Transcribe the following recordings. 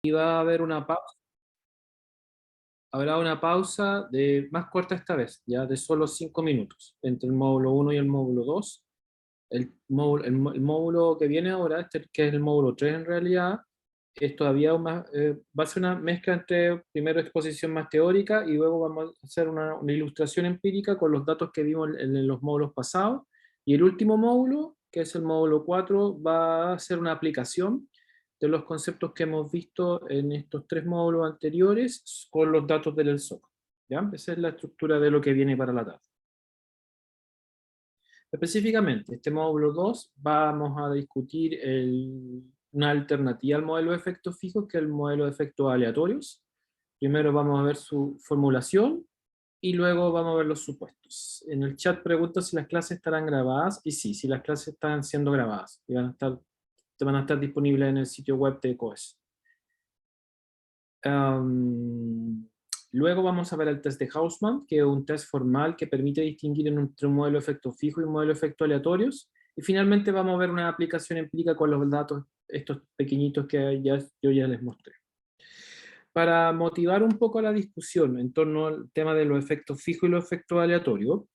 Y va a haber una pausa, habrá una pausa de más corta esta vez, ya de solo 5 minutos, entre el módulo 1 y el módulo 2. El módulo que viene ahora, que es el módulo 3 en realidad, es todavía más, va a ser una mezcla entre primero exposición más teórica y luego vamos a hacer una ilustración empírica con los datos que vimos en los módulos pasados. Y el último módulo, que es el módulo 4, va a ser una aplicación de los conceptos que hemos visto en estos 3 módulos anteriores con los datos del ELSOC. ¿Ya? Esa es la estructura de lo que viene para la tarde. Específicamente, este módulo 2 vamos a discutir una alternativa al modelo de efectos fijos, que es el modelo de efectos aleatorios. Primero vamos a ver su formulación y luego vamos a ver los supuestos. En el chat pregunto si las clases estarán grabadas, y sí, si las clases están siendo grabadas, y van a estar disponibles en el sitio web de COES. Luego vamos a ver el test de Hausmann, que es un test formal que permite distinguir entre un modelo de efecto fijo y un modelo de efectos aleatorios. Y finalmente vamos a ver una aplicación empírica con los datos, estos pequeñitos que yo ya les mostré. Para motivar un poco la discusión en torno al tema de los efectos fijos y los efectos aleatorios,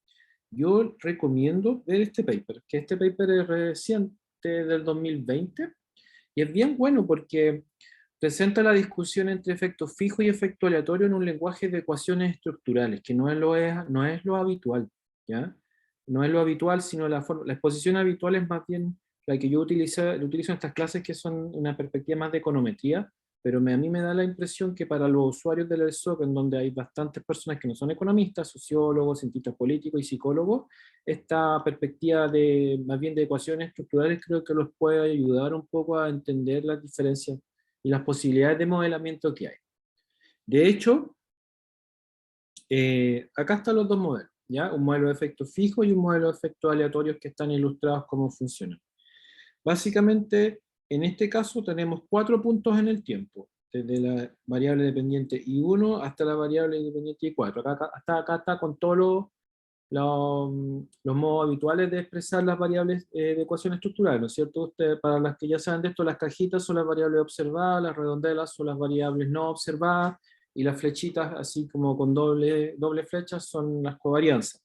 yo recomiendo ver este paper, que este paper es reciente, del 2020, y es bien bueno porque presenta la discusión entre efecto fijo y efecto aleatorio en un lenguaje de ecuaciones estructurales, que no es lo habitual, ¿ya? No es lo habitual, sino la exposición habitual es más bien la que yo utilizo en estas clases, que son una perspectiva más de econometría, pero a mí me da la impresión que para los usuarios del ELSOC, en donde hay bastantes personas que no son economistas, sociólogos, cientistas políticos y psicólogos, esta perspectiva más bien de ecuaciones estructurales creo que los puede ayudar un poco a entender las diferencias y las posibilidades de modelamiento que hay. De hecho, acá están los dos modelos, ¿ya? Un modelo de efectos fijos y un modelo de efectos aleatorios que están ilustrados cómo funcionan. Básicamente, en este caso tenemos 4 puntos en el tiempo, desde la variable dependiente I1 hasta la variable independiente I4. Acá está con todos los modos habituales de expresar las variables de ecuación estructural, ¿no es cierto? Para las que ya saben de esto, las cajitas son las variables observadas, las redondelas son las variables no observadas, y las flechitas, así como con doble flecha, son las covarianzas.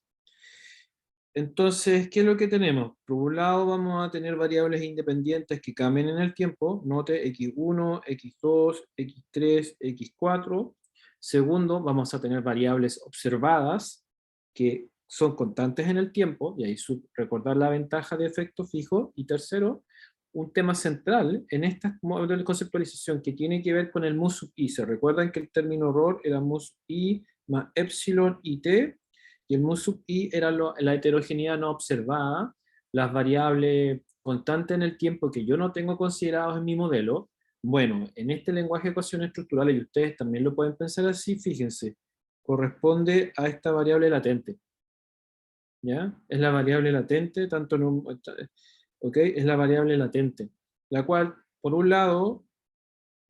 Entonces, ¿qué es lo que tenemos? Por un lado vamos a tener variables independientes que cambien en el tiempo, note x1, x2, x3, x4. Segundo, vamos a tener variables observadas que son constantes en el tiempo, y ahí recordar la ventaja de efecto fijo. Y tercero, un tema central en esta modelo de conceptualización que tiene que ver con el mu sub i. ¿Se recuerdan que el término ROR era mu sub i más epsilon y t? Y el mu sub i era la heterogeneidad no observada, las variables constantes en el tiempo que yo no tengo considerados en mi modelo. Bueno, en este lenguaje de ecuaciones estructurales, y ustedes también lo pueden pensar así, fíjense, corresponde a esta variable latente. ¿Ya? Es la variable latente, ¿ok? Es la variable latente, la cual, por un lado,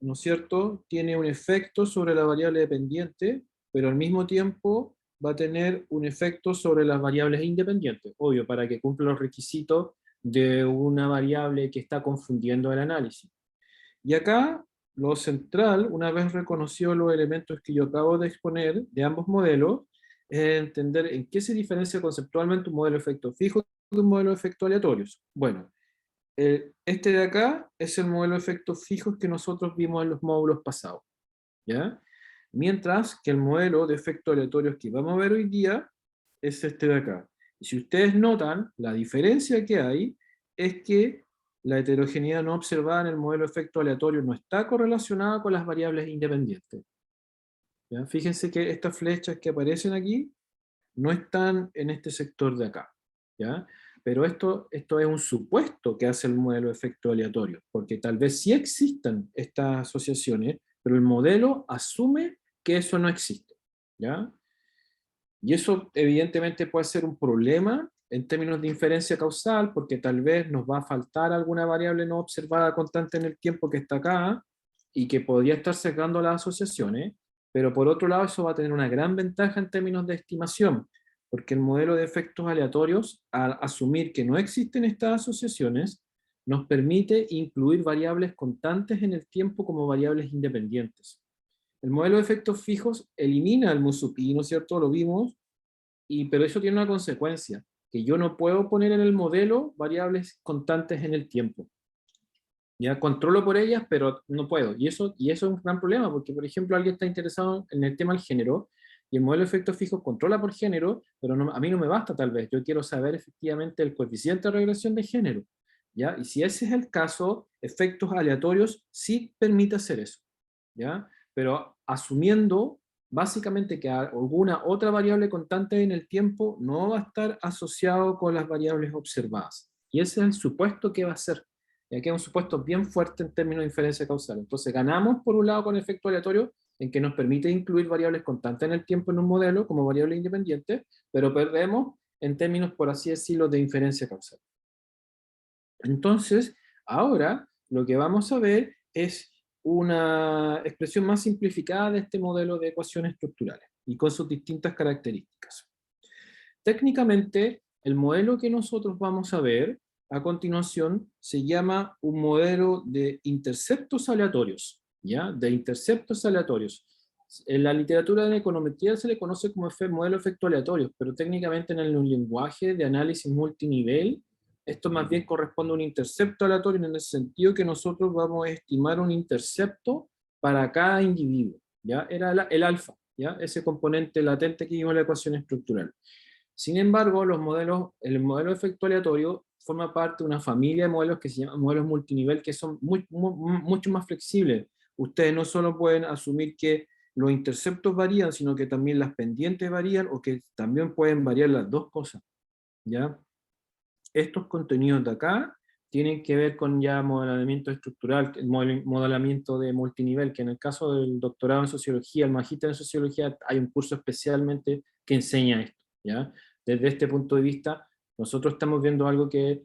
¿no es cierto?, tiene un efecto sobre la variable dependiente, pero al mismo tiempo va a tener un efecto sobre las variables independientes, obvio, para que cumpla los requisitos de una variable que está confundiendo el análisis. Y acá, lo central, una vez reconocido los elementos que yo acabo de exponer de ambos modelos, es entender en qué se diferencia conceptualmente un modelo de efectos fijos de un modelo de efectos aleatorios. Bueno, este de acá es el modelo de efectos fijos que nosotros vimos en los módulos pasados, ¿ya? Mientras que el modelo de efectos aleatorios que vamos a ver hoy día es este de acá. Y si ustedes notan, la diferencia que hay es que la heterogeneidad no observada en el modelo de efectos aleatorios no está correlacionada con las variables independientes, ¿ya? Fíjense que estas flechas que aparecen aquí no están en este sector de acá, ¿ya? Pero esto es un supuesto que hace el modelo de efecto aleatorio, porque tal vez sí existan estas asociaciones, pero el modelo asume que eso no existe, ¿ya? Y eso evidentemente puede ser un problema en términos de inferencia causal, porque tal vez nos va a faltar alguna variable no observada constante en el tiempo que está acá, y que podría estar sesgando las asociaciones, pero por otro lado eso va a tener una gran ventaja en términos de estimación, porque el modelo de efectos aleatorios, al asumir que no existen estas asociaciones, nos permite incluir variables constantes en el tiempo como variables independientes. El modelo de efectos fijos elimina el mu sub i, ¿no es cierto? Lo vimos, pero eso tiene una consecuencia, que yo no puedo poner en el modelo variables constantes en el tiempo. Ya controlo por ellas, pero no puedo. Y eso es un gran problema, porque, por ejemplo, alguien está interesado en el tema del género, y el modelo de efectos fijos controla por género, pero a mí no me basta tal vez. Yo quiero saber efectivamente el coeficiente de regresión de género. ¿Ya? Y si ese es el caso, efectos aleatorios sí permite hacer eso. ¿Ya? Pero asumiendo básicamente que alguna otra variable constante en el tiempo no va a estar asociado con las variables observadas. Y ese es el supuesto que va a ser. Y aquí es un supuesto bien fuerte en términos de inferencia causal. Entonces ganamos por un lado con el efecto aleatorio, en que nos permite incluir variables constantes en el tiempo en un modelo como variable independiente, pero perdemos en términos, por así decirlo, de inferencia causal. Entonces, ahora lo que vamos a ver es una expresión más simplificada de este modelo de ecuaciones estructurales y con sus distintas características. Técnicamente, el modelo que nosotros vamos a ver a continuación se llama un modelo de interceptos aleatorios, ¿ya? De interceptos aleatorios. En la literatura de econometría se le conoce como modelo de efectos aleatorios, pero técnicamente en el lenguaje de análisis multinivel, esto más bien corresponde a un intercepto aleatorio en el sentido que nosotros vamos a estimar un intercepto para cada individuo, ¿ya? Era el alfa, ¿ya? Ese componente latente que vimos en la ecuación estructural. Sin embargo, el modelo de efecto aleatorio forma parte de una familia de modelos que se llaman modelos multinivel, que son mucho más flexibles. Ustedes no solo pueden asumir que los interceptos varían, sino que también las pendientes varían, o que también pueden variar las dos cosas, ¿ya? Estos contenidos de acá tienen que ver con ya modelamiento estructural, el modelamiento de multinivel, que en el caso del doctorado en sociología, el magíster en sociología, hay un curso especialmente que enseña esto, ¿ya? Desde este punto de vista, nosotros estamos viendo algo que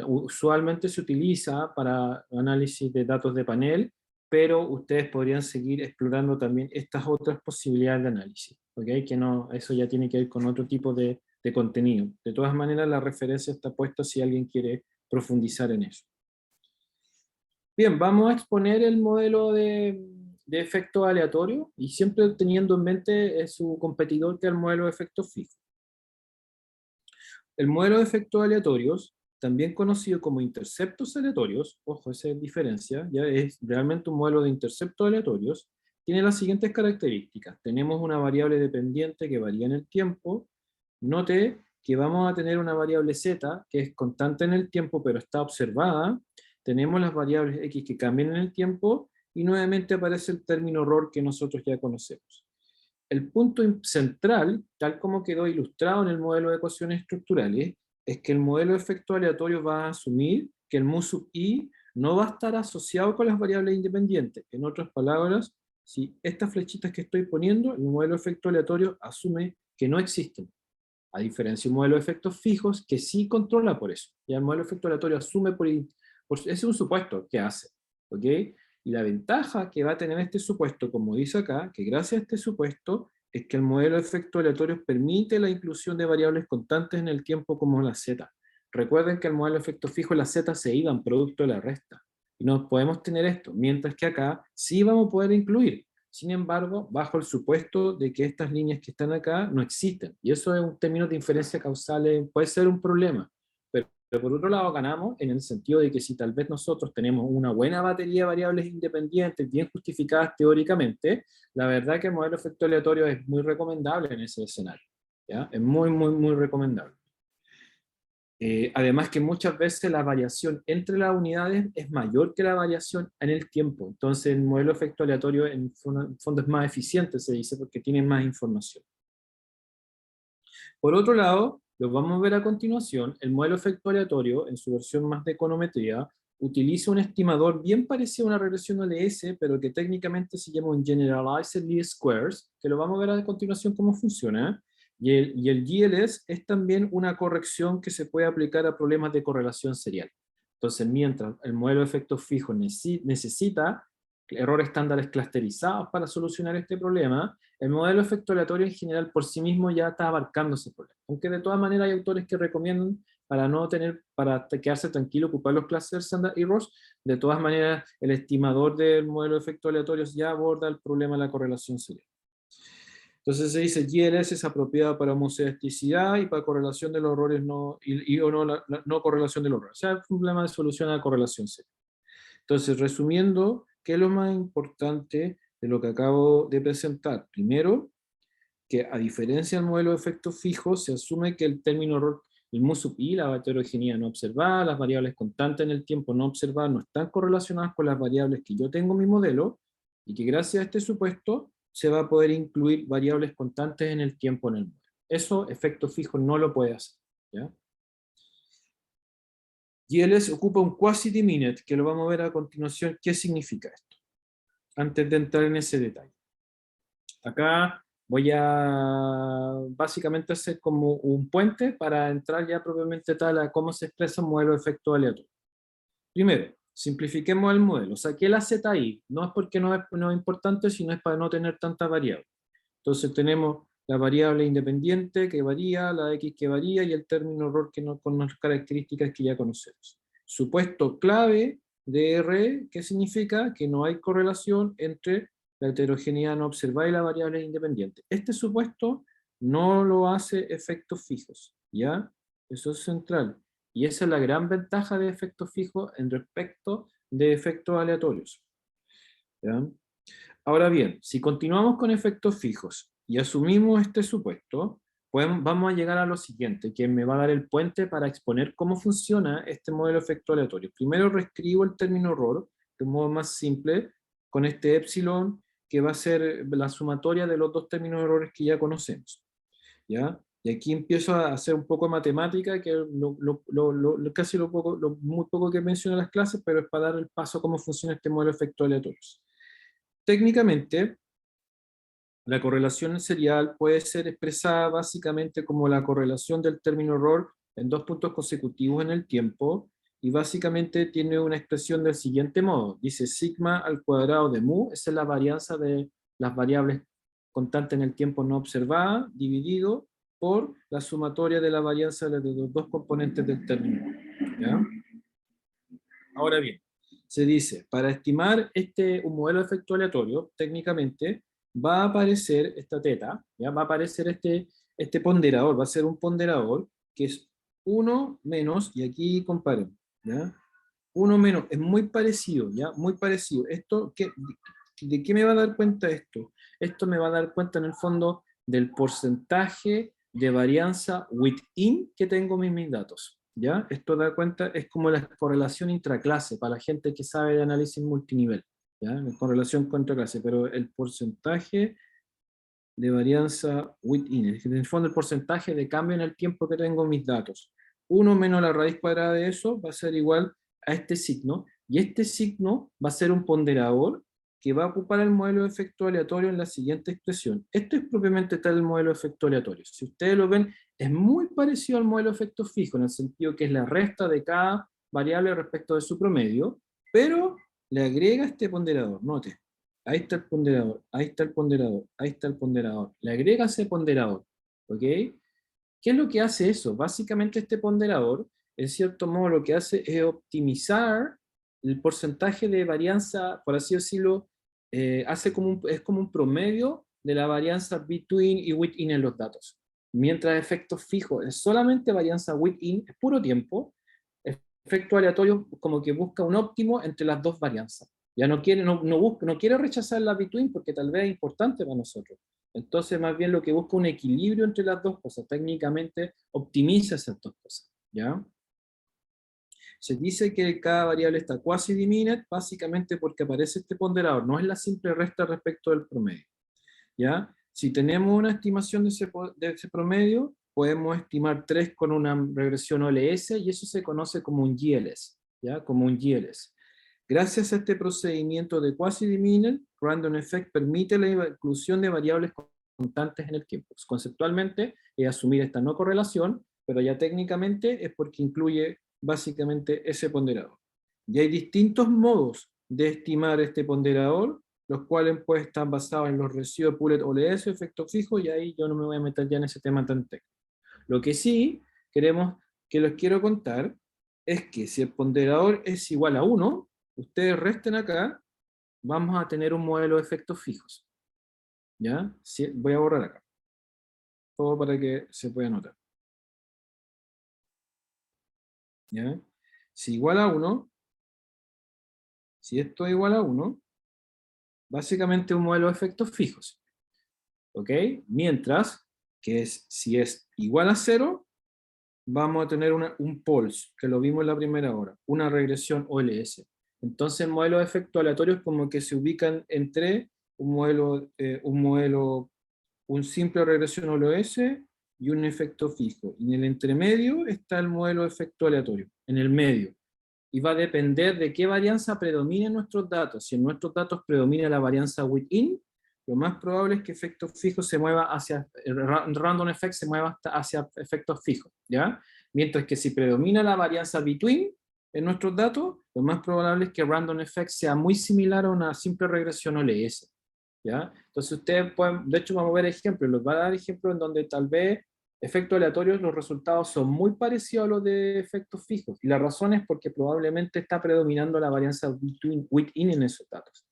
usualmente se utiliza para análisis de datos de panel, pero ustedes podrían seguir explorando también estas otras posibilidades de análisis, ¿ok? Que no, eso ya tiene que ver con otro tipo de contenido. De todas maneras, la referencia está puesta si alguien quiere profundizar en eso. Bien, vamos a exponer el modelo de efecto aleatorio, y siempre teniendo en mente su competidor, que es el modelo de efectos fijos. El modelo de efectos aleatorios, también conocido como interceptos aleatorios, ojo, esa es diferencia, ya es realmente un modelo de interceptos aleatorios, tiene las siguientes características. Tenemos una variable dependiente que varía en el tiempo. Note que vamos a tener una variable z, que es constante en el tiempo, pero está observada. Tenemos las variables x que cambian en el tiempo, y nuevamente aparece el término ROR que nosotros ya conocemos. El punto central, tal como quedó ilustrado en el modelo de ecuaciones estructurales, es que el modelo de efecto aleatorio va a asumir que el mu sub i no va a estar asociado con las variables independientes. En otras palabras, si estas flechitas que estoy poniendo, el modelo de efecto aleatorio asume que no existen. A diferencia de un modelo de efectos fijos que sí controla por eso. Ya el modelo de efecto aleatorio asume ese es un supuesto que hace. ¿Ok? Y la ventaja que va a tener este supuesto, como dice acá, que gracias a este supuesto, es que el modelo de efectos aleatorios permite la inclusión de variables constantes en el tiempo como la z. Recuerden que el modelo de efectos fijos, las z se iban producto de la resta. Y no podemos tener esto, mientras que acá sí vamos a poder incluir. Sin embargo, bajo el supuesto de que estas líneas que están acá no existen. Y eso es un término de inferencia causal, puede ser un problema. Pero por otro lado ganamos en el sentido de que si tal vez nosotros tenemos una buena batería de variables independientes, bien justificadas teóricamente, la verdad que el modelo de efecto aleatorio es muy recomendable en ese escenario. ¿Ya? Es muy recomendable. Además que muchas veces la variación entre las unidades es mayor que la variación en el tiempo. Entonces el modelo de efecto aleatorio en fondo es más eficiente, se dice, porque tiene más información. Por otro lado, lo vamos a ver a continuación, el modelo de efecto aleatorio, en su versión más de econometría, utiliza un estimador bien parecido a una regresión LS, pero que técnicamente se llama un Generalized Least Squares, que lo vamos a ver a continuación cómo funciona. Y el GLS es también una corrección que se puede aplicar a problemas de correlación serial. Entonces, mientras el modelo de efectos fijos necesita errores estándares clusterizados para solucionar este problema, el modelo de efecto aleatorio en general por sí mismo ya está abarcando ese problema. Aunque de todas maneras hay autores que recomiendan para quedarse tranquilo, ocupar los cluster standard errors. De todas maneras, el estimador del modelo de efectos aleatorios ya aborda el problema de la correlación serial. Entonces se dice GLS es apropiada para homozeisticidad y para correlación de los errores o no, no correlación de los errores. O sea, es un problema de solución a la correlación serial. Entonces, resumiendo, ¿qué es lo más importante de lo que acabo de presentar? Primero, que a diferencia del modelo de efectos fijos, se asume que el término error, el mu sub i, la heterogeneidad no observada, las variables constantes en el tiempo no observadas, no están correlacionadas con las variables que yo tengo en mi modelo, y que gracias a este supuesto se va a poder incluir variables constantes en el tiempo en el modelo. Eso, efecto fijo, no lo puede hacer, ¿ya? GLS ocupa un quasi-diminutive, que lo vamos a ver a continuación. ¿Qué significa esto? Antes de entrar en ese detalle. Acá voy a básicamente hacer como un puente para entrar ya propiamente tal a cómo se expresa un modelo de efecto aleatorio. Primero, simplifiquemos el modelo. Saqué la ZI, no es porque no es importante, sino es para no tener tantas variables. Entonces tenemos la variable independiente que varía, la X que varía y el término error que no, con las características que ya conocemos. Supuesto clave de R, que significa que no hay correlación entre la heterogeneidad no observada y la variable independiente. Este supuesto no lo hace efectos fijos, ¿ya? Eso es central. Y esa es la gran ventaja de efectos fijos en respecto de efectos aleatorios, ¿ya? Ahora bien, si continuamos con efectos fijos y asumimos este supuesto, vamos a llegar a lo siguiente, que me va a dar el puente para exponer cómo funciona este modelo de efecto aleatorio. Primero reescribo el término error de un modo más simple, con este epsilon, que va a ser la sumatoria de los dos términos de errores que ya conocemos, ¿ya? Y aquí empiezo a hacer un poco de matemática, que casi muy poco que menciono en las clases, pero es para dar el paso a cómo funciona este modelo de efectos aleatorios. Técnicamente, la correlación serial puede ser expresada básicamente como la correlación del término error en dos puntos consecutivos en el tiempo, y básicamente tiene una expresión del siguiente modo. Dice sigma al cuadrado de mu, esa es la varianza de las variables constantes en el tiempo no observada, dividido por la sumatoria de la varianza de los dos componentes del término, ¿ya? Ahora bien, se dice, para estimar un modelo de efecto aleatorio, técnicamente va a aparecer esta teta, ¿ya? Va a aparecer este ponderador, va a ser un ponderador que es 1 menos, y aquí comparen, ¿ya? 1 menos, es muy parecido, ¿ya? Muy parecido. ¿De qué me va a dar cuenta esto? Esto me va a dar cuenta en el fondo del porcentaje de varianza within que tengo en mis datos, ¿ya? Esto da cuenta, es como la correlación intraclase, para la gente que sabe de análisis multinivel, ¿ya? La correlación con intraclase, pero el porcentaje de varianza within, es en el fondo el porcentaje de cambio en el tiempo que tengo en mis datos. 1 menos la raíz cuadrada de eso va a ser igual a este signo, y este signo va a ser un ponderador que va a ocupar el modelo de efecto aleatorio en la siguiente expresión. Esto es propiamente tal el modelo de efecto aleatorio. Si ustedes lo ven, es muy parecido al modelo de efecto fijo, en el sentido que es la resta de cada variable respecto de su promedio, pero le agrega este ponderador. Note, ahí está el ponderador, ahí está el ponderador, ahí está el ponderador. Le agrega ese ponderador, ¿ok? ¿Qué es lo que hace eso? Básicamente este ponderador, en cierto modo, lo que hace es optimizar el porcentaje de varianza, por así decirlo, es como un promedio de la varianza between y within en los datos. Mientras efectos fijos es solamente varianza within, es puro tiempo, efecto aleatorio como que busca un óptimo entre las dos varianzas. Ya no quiere, no quiere rechazar la between porque tal vez es importante para nosotros. Entonces, más bien lo que busca un equilibrio entre las dos cosas. Técnicamente optimiza esas dos cosas, ¿ya? Se dice que cada variable está quasi diminuta, básicamente porque aparece este ponderador. No es la simple resta respecto del promedio, ¿ya? Si tenemos una estimación de ese promedio, podemos estimar 3 con una regresión OLS, y eso se conoce como un GLS, ¿ya? Como un GLS. Gracias a este procedimiento de quasi-diminent, random effect permite la inclusión de variables constantes en el tiempo. Conceptualmente es asumir esta no correlación, pero ya técnicamente es porque incluye básicamente ese ponderador. Y hay distintos modos de estimar este ponderador, los cuales pues están basados en los residuos Pulet OLS, efecto fijo, y ahí yo no me voy a meter ya en ese tema tan técnico. Lo que sí queremos que les quiero contar es que si el ponderador es igual a 1, ustedes resten acá, vamos a tener un modelo de efectos fijos. ¿Ya? Sí, voy a borrar acá. Todo para que se pueda notar. ¿Ya? Si igual a 1, si esto es igual a 1, básicamente un modelo de efectos fijos. ¿Ok? Mientras que si es igual a 0, vamos a tener un pulse, que lo vimos en la primera hora, una regresión OLS. Entonces el modelo de efectos aleatorios como que se ubican entre un simple regresión OLS y un efecto fijo. Y en el entremedio está el modelo de efecto aleatorio, en el medio. Y va a depender de qué varianza predomine en nuestros datos. Si en nuestros datos predomina la varianza within, lo más probable es que efectos fijos se mueva hacia, random effect se mueva hacia efectos fijos, ¿ya? Mientras que si predomina la varianza between en nuestros datos, lo más probable es que random effect sea muy similar a una simple regresión OLS, ¿ya? Entonces ustedes pueden, de hecho vamos a ver ejemplos, les va a dar ejemplos en donde tal vez efectos aleatorios los resultados son muy parecidos a los de efectos fijos, y la razón es porque probablemente está predominando la varianza within en esos datos.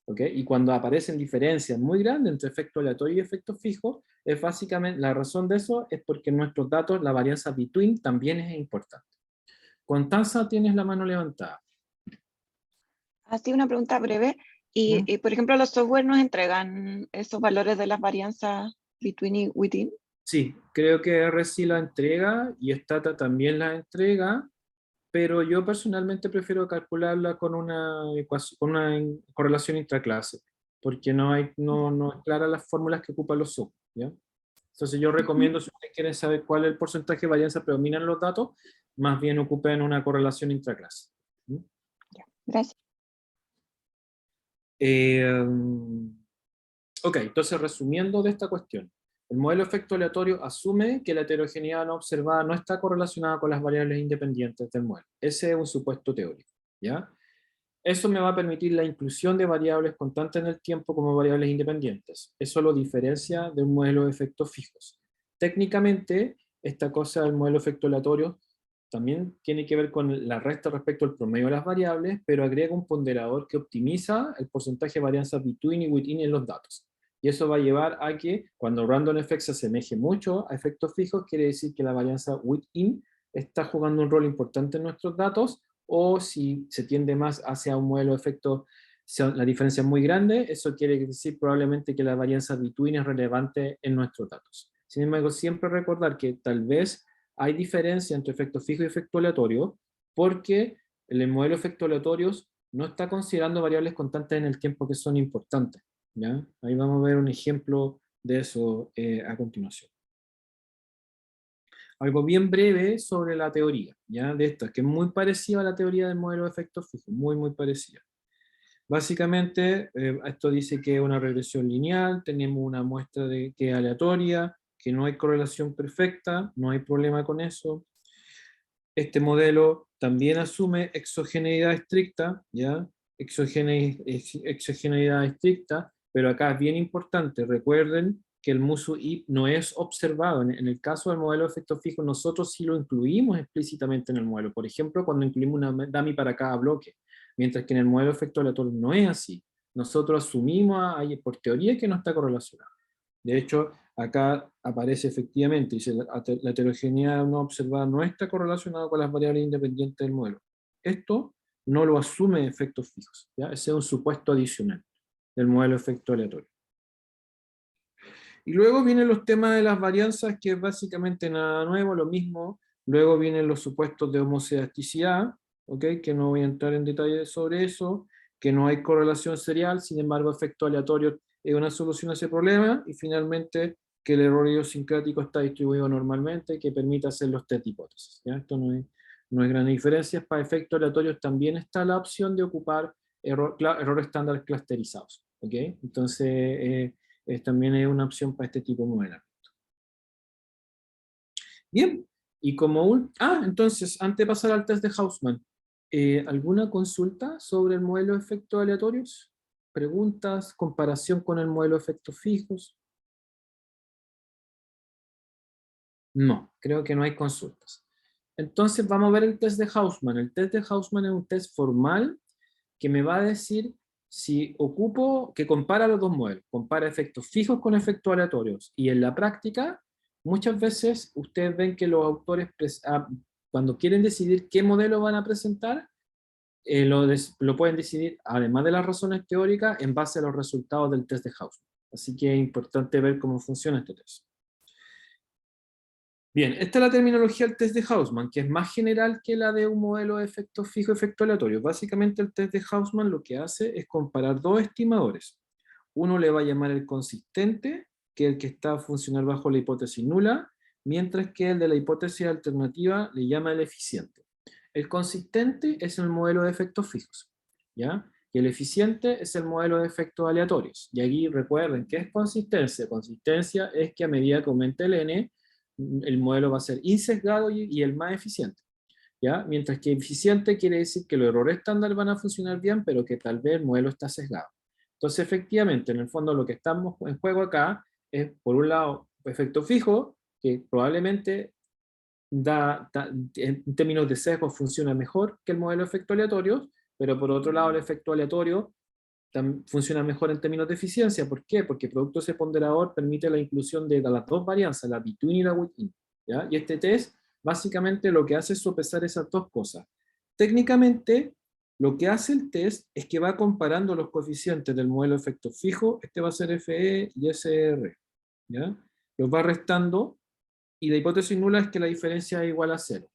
¿Okay? Y cuando aparecen diferencias muy grandes entre efectos aleatorios y efectos fijos, es básicamente, la razón de eso es porque en nuestros datos la varianza between también es importante. Constanza, tienes la mano levantada. Así una pregunta breve. Y, por ejemplo, los software nos entregan esos valores de las varianzas between y within. Sí, creo que RSI la entrega y Stata también la entrega, pero yo personalmente prefiero calcularla con con una correlación intraclase, porque no es clara las fórmulas que ocupan los sub, ¿ya? Entonces yo recomiendo, si ustedes quieren saber cuál es el porcentaje de varianza predomina en los datos, más bien ocupen una correlación intraclase. ¿Mm? Ya, gracias. Eh, ok, entonces resumiendo de esta cuestión, el modelo de efecto aleatorio asume que la heterogeneidad no observada no está correlacionada con las variables independientes del modelo. Ese es un supuesto teórico, ¿ya? Eso me va a permitir la inclusión de variables constantes en el tiempo como variables independientes. Eso lo diferencia de un modelo de efectos fijos. Técnicamente, esta cosa del modelo de efecto aleatorio también tiene que ver con la resta respecto al promedio de las variables, pero agrega un ponderador que optimiza el porcentaje de varianza between y within en los datos. Y eso va a llevar a que cuando random effect se asemeje mucho a efectos fijos, quiere decir que la varianza within está jugando un rol importante en nuestros datos, o si se tiende más hacia un modelo de efecto, la diferencia es muy grande, eso quiere decir probablemente que la varianza between es relevante en nuestros datos. Sin embargo, siempre recordar que tal vez hay diferencia entre efecto fijo y efecto aleatorio, porque el modelo de efectos aleatorios no está considerando variables constantes en el tiempo que son importantes, ¿ya? Ahí vamos a ver un ejemplo de eso a continuación. Algo bien breve sobre la teoría, ¿ya? De esta, que es muy parecida a la teoría del modelo de efectos fijos, muy parecida. Básicamente, esto dice que es una regresión lineal, tenemos una muestra que es aleatoria, que no hay correlación perfecta, no hay problema con eso. Este modelo también asume exogeneidad estricta, ¿ya? Exogeneidad estricta, pero acá es bien importante, recuerden que el MUSU-IP no es observado. En el caso del modelo de efecto fijo, nosotros sí lo incluimos explícitamente en el modelo. Por ejemplo, cuando incluimos una dummy para cada bloque, mientras que en el modelo de efecto aleatorio no es así. Nosotros asumimos por teoría que no está correlacionado. De hecho, acá aparece efectivamente, dice, la heterogeneidad no observada no está correlacionada con las variables independientes del modelo. Esto no lo asume efectos fijos, ¿ya? Ese es un supuesto adicional del modelo de efecto aleatorio. Y luego vienen los temas de las varianzas, que es básicamente nada nuevo, lo mismo. Luego vienen los supuestos de homoscedaticidad, ¿okay? Que no voy a entrar en detalle sobre eso, que no hay correlación serial, sin embargo, efecto aleatorio es una solución a ese problema, y finalmente que el error idiosincrático está distribuido normalmente, que permite hacer los test de hipótesis, ¿ya? Esto no es gran diferencia. Para efectos aleatorios también está la opción de ocupar errores estándar clusterizados, ¿okay? Entonces, también es una opción para este tipo de modelamiento. Bien, y entonces, antes de pasar al test de Hausman, ¿alguna consulta sobre el modelo de efectos aleatorios? ¿Preguntas? ¿Comparación con el modelo de efectos fijos? No, creo que no hay consultas. Entonces vamos a ver el test de Hausmann. El test de Hausmann es un test formal que me va a decir si ocupo, que compara los dos modelos, compara efectos fijos con efectos aleatorios. Y en la práctica, muchas veces ustedes ven que los autores, cuando quieren decidir qué modelo van a presentar, lo pueden decidir, además de las razones teóricas, en base a los resultados del test de Hausmann. Así que es importante ver cómo funciona este test. Bien, esta es la terminología del test de Hausmann, que es más general que la de un modelo de efecto fijo, efecto aleatorio. Básicamente el test de Hausmann lo que hace es comparar dos estimadores. Uno le va a llamar el consistente, que es el que está a funcionar bajo la hipótesis nula, mientras que el de la hipótesis alternativa le llama el eficiente. El consistente es el modelo de efectos fijos, ¿ya? Y el eficiente es el modelo de efectos aleatorios. Y aquí recuerden, ¿qué es consistencia? Consistencia es que a medida que aumente el n, el modelo va a ser insesgado y el más eficiente, ¿ya? Mientras que eficiente quiere decir que los errores estándar van a funcionar bien, pero que tal vez el modelo está sesgado. Entonces, efectivamente, en el fondo lo que estamos en juego acá es, por un lado, efecto fijo, que probablemente en términos de sesgo funciona mejor que el modelo de efecto aleatorio, pero por otro lado el efecto aleatorio funciona mejor en términos de eficiencia. ¿Por qué? Porque el producto ese ponderador permite la inclusión de las dos varianzas, la between y la within, ¿ya? Y este test básicamente lo que hace es sopesar esas dos cosas. Técnicamente, lo que hace el test es que va comparando los coeficientes del modelo de efecto fijo, este va a ser FE y SR, ¿ya? Los va restando, y la hipótesis nula es que la diferencia es igual a cero.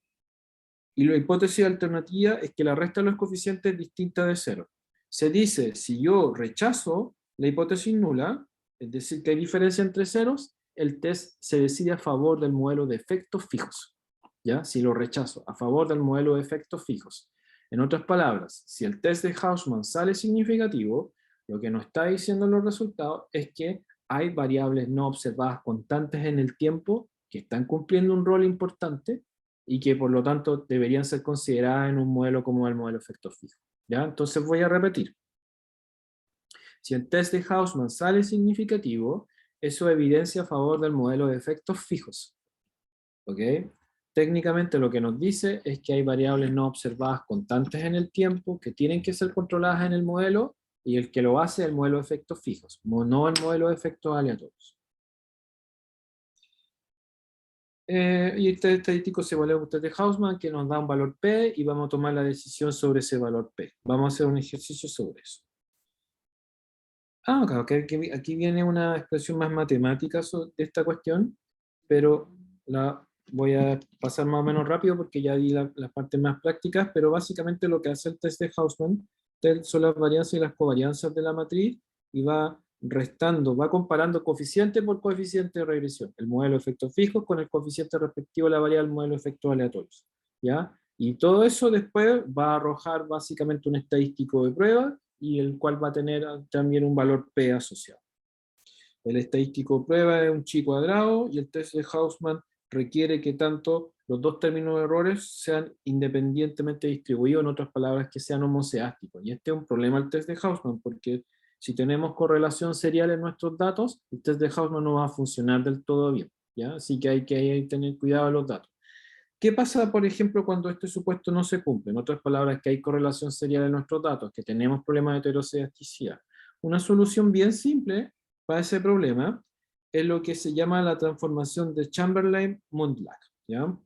Y la hipótesis alternativa es que la resta de los coeficientes es distinta de cero. Se dice, si yo rechazo la hipótesis nula, es decir, que hay diferencia entre ceros, el test se decide a favor del modelo de efectos fijos. ¿Ya? Si lo rechazo, a favor del modelo de efectos fijos. En otras palabras, si el test de Hausmann sale significativo, lo que nos está diciendo los resultados es que hay variables no observadas constantes en el tiempo que están cumpliendo un rol importante y que por lo tanto deberían ser consideradas en un modelo como el modelo de efectos fijos. ¿Ya? Entonces voy a repetir. Si el test de Hausmann sale significativo, eso evidencia a favor del modelo de efectos fijos. ¿Ok? Técnicamente lo que nos dice es que hay variables no observadas constantes en el tiempo que tienen que ser controladas en el modelo, y el que lo hace es el modelo de efectos fijos, no el modelo de efectos aleatorios. Y este estadístico se evalúa por test de Hausmann, que nos da un valor P, y vamos a tomar la decisión sobre ese valor P. Vamos a hacer un ejercicio sobre eso. Claro, aquí viene una expresión más matemática de esta cuestión, pero la voy a pasar más o menos rápido porque ya di las partes más prácticas, pero básicamente lo que hace el test de Hausmann son las varianzas y las covarianzas de la matriz, y va restando, va comparando coeficiente por coeficiente de regresión, el modelo de efectos fijos con el coeficiente respectivo a la variable del modelo de efectos aleatorios, ¿ya? Y todo eso después va a arrojar básicamente un estadístico de prueba, y el cual va a tener también un valor P asociado. El estadístico de prueba es un chi cuadrado, y el test de Hausmann requiere que tanto los dos términos de errores sean independientemente distribuidos, en otras palabras, que sean homoceásticos. Y este es un problema del test de Hausmann, porque si tenemos correlación serial en nuestros datos, el test de Hausmann no va a funcionar del todo bien, ¿ya? Así que hay que tener cuidado de los datos. ¿Qué pasa, por ejemplo, cuando este supuesto no se cumple? En otras palabras, que hay correlación serial en nuestros datos, que tenemos problemas de heteroscedasticidad. Una solución bien simple para ese problema es lo que se llama la transformación de Chamberlain-Mundlach, ¿ya?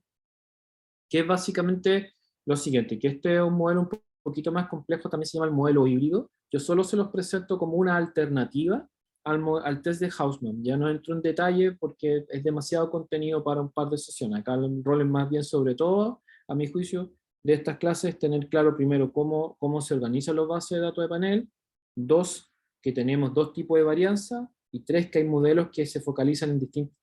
Que es básicamente lo siguiente, que este es un modelo un poquito más complejo, también se llama el modelo híbrido. Yo solo se los presento como una alternativa al test de Hausmann. Ya no entro en detalle porque es demasiado contenido para un par de sesiones. Acá el rol es más bien, sobre todo, a mi juicio, de estas clases, tener claro primero cómo se organizan los bases de datos de panel, dos, que tenemos dos tipos de varianza, y tres, que hay modelos que se focalizan en distintos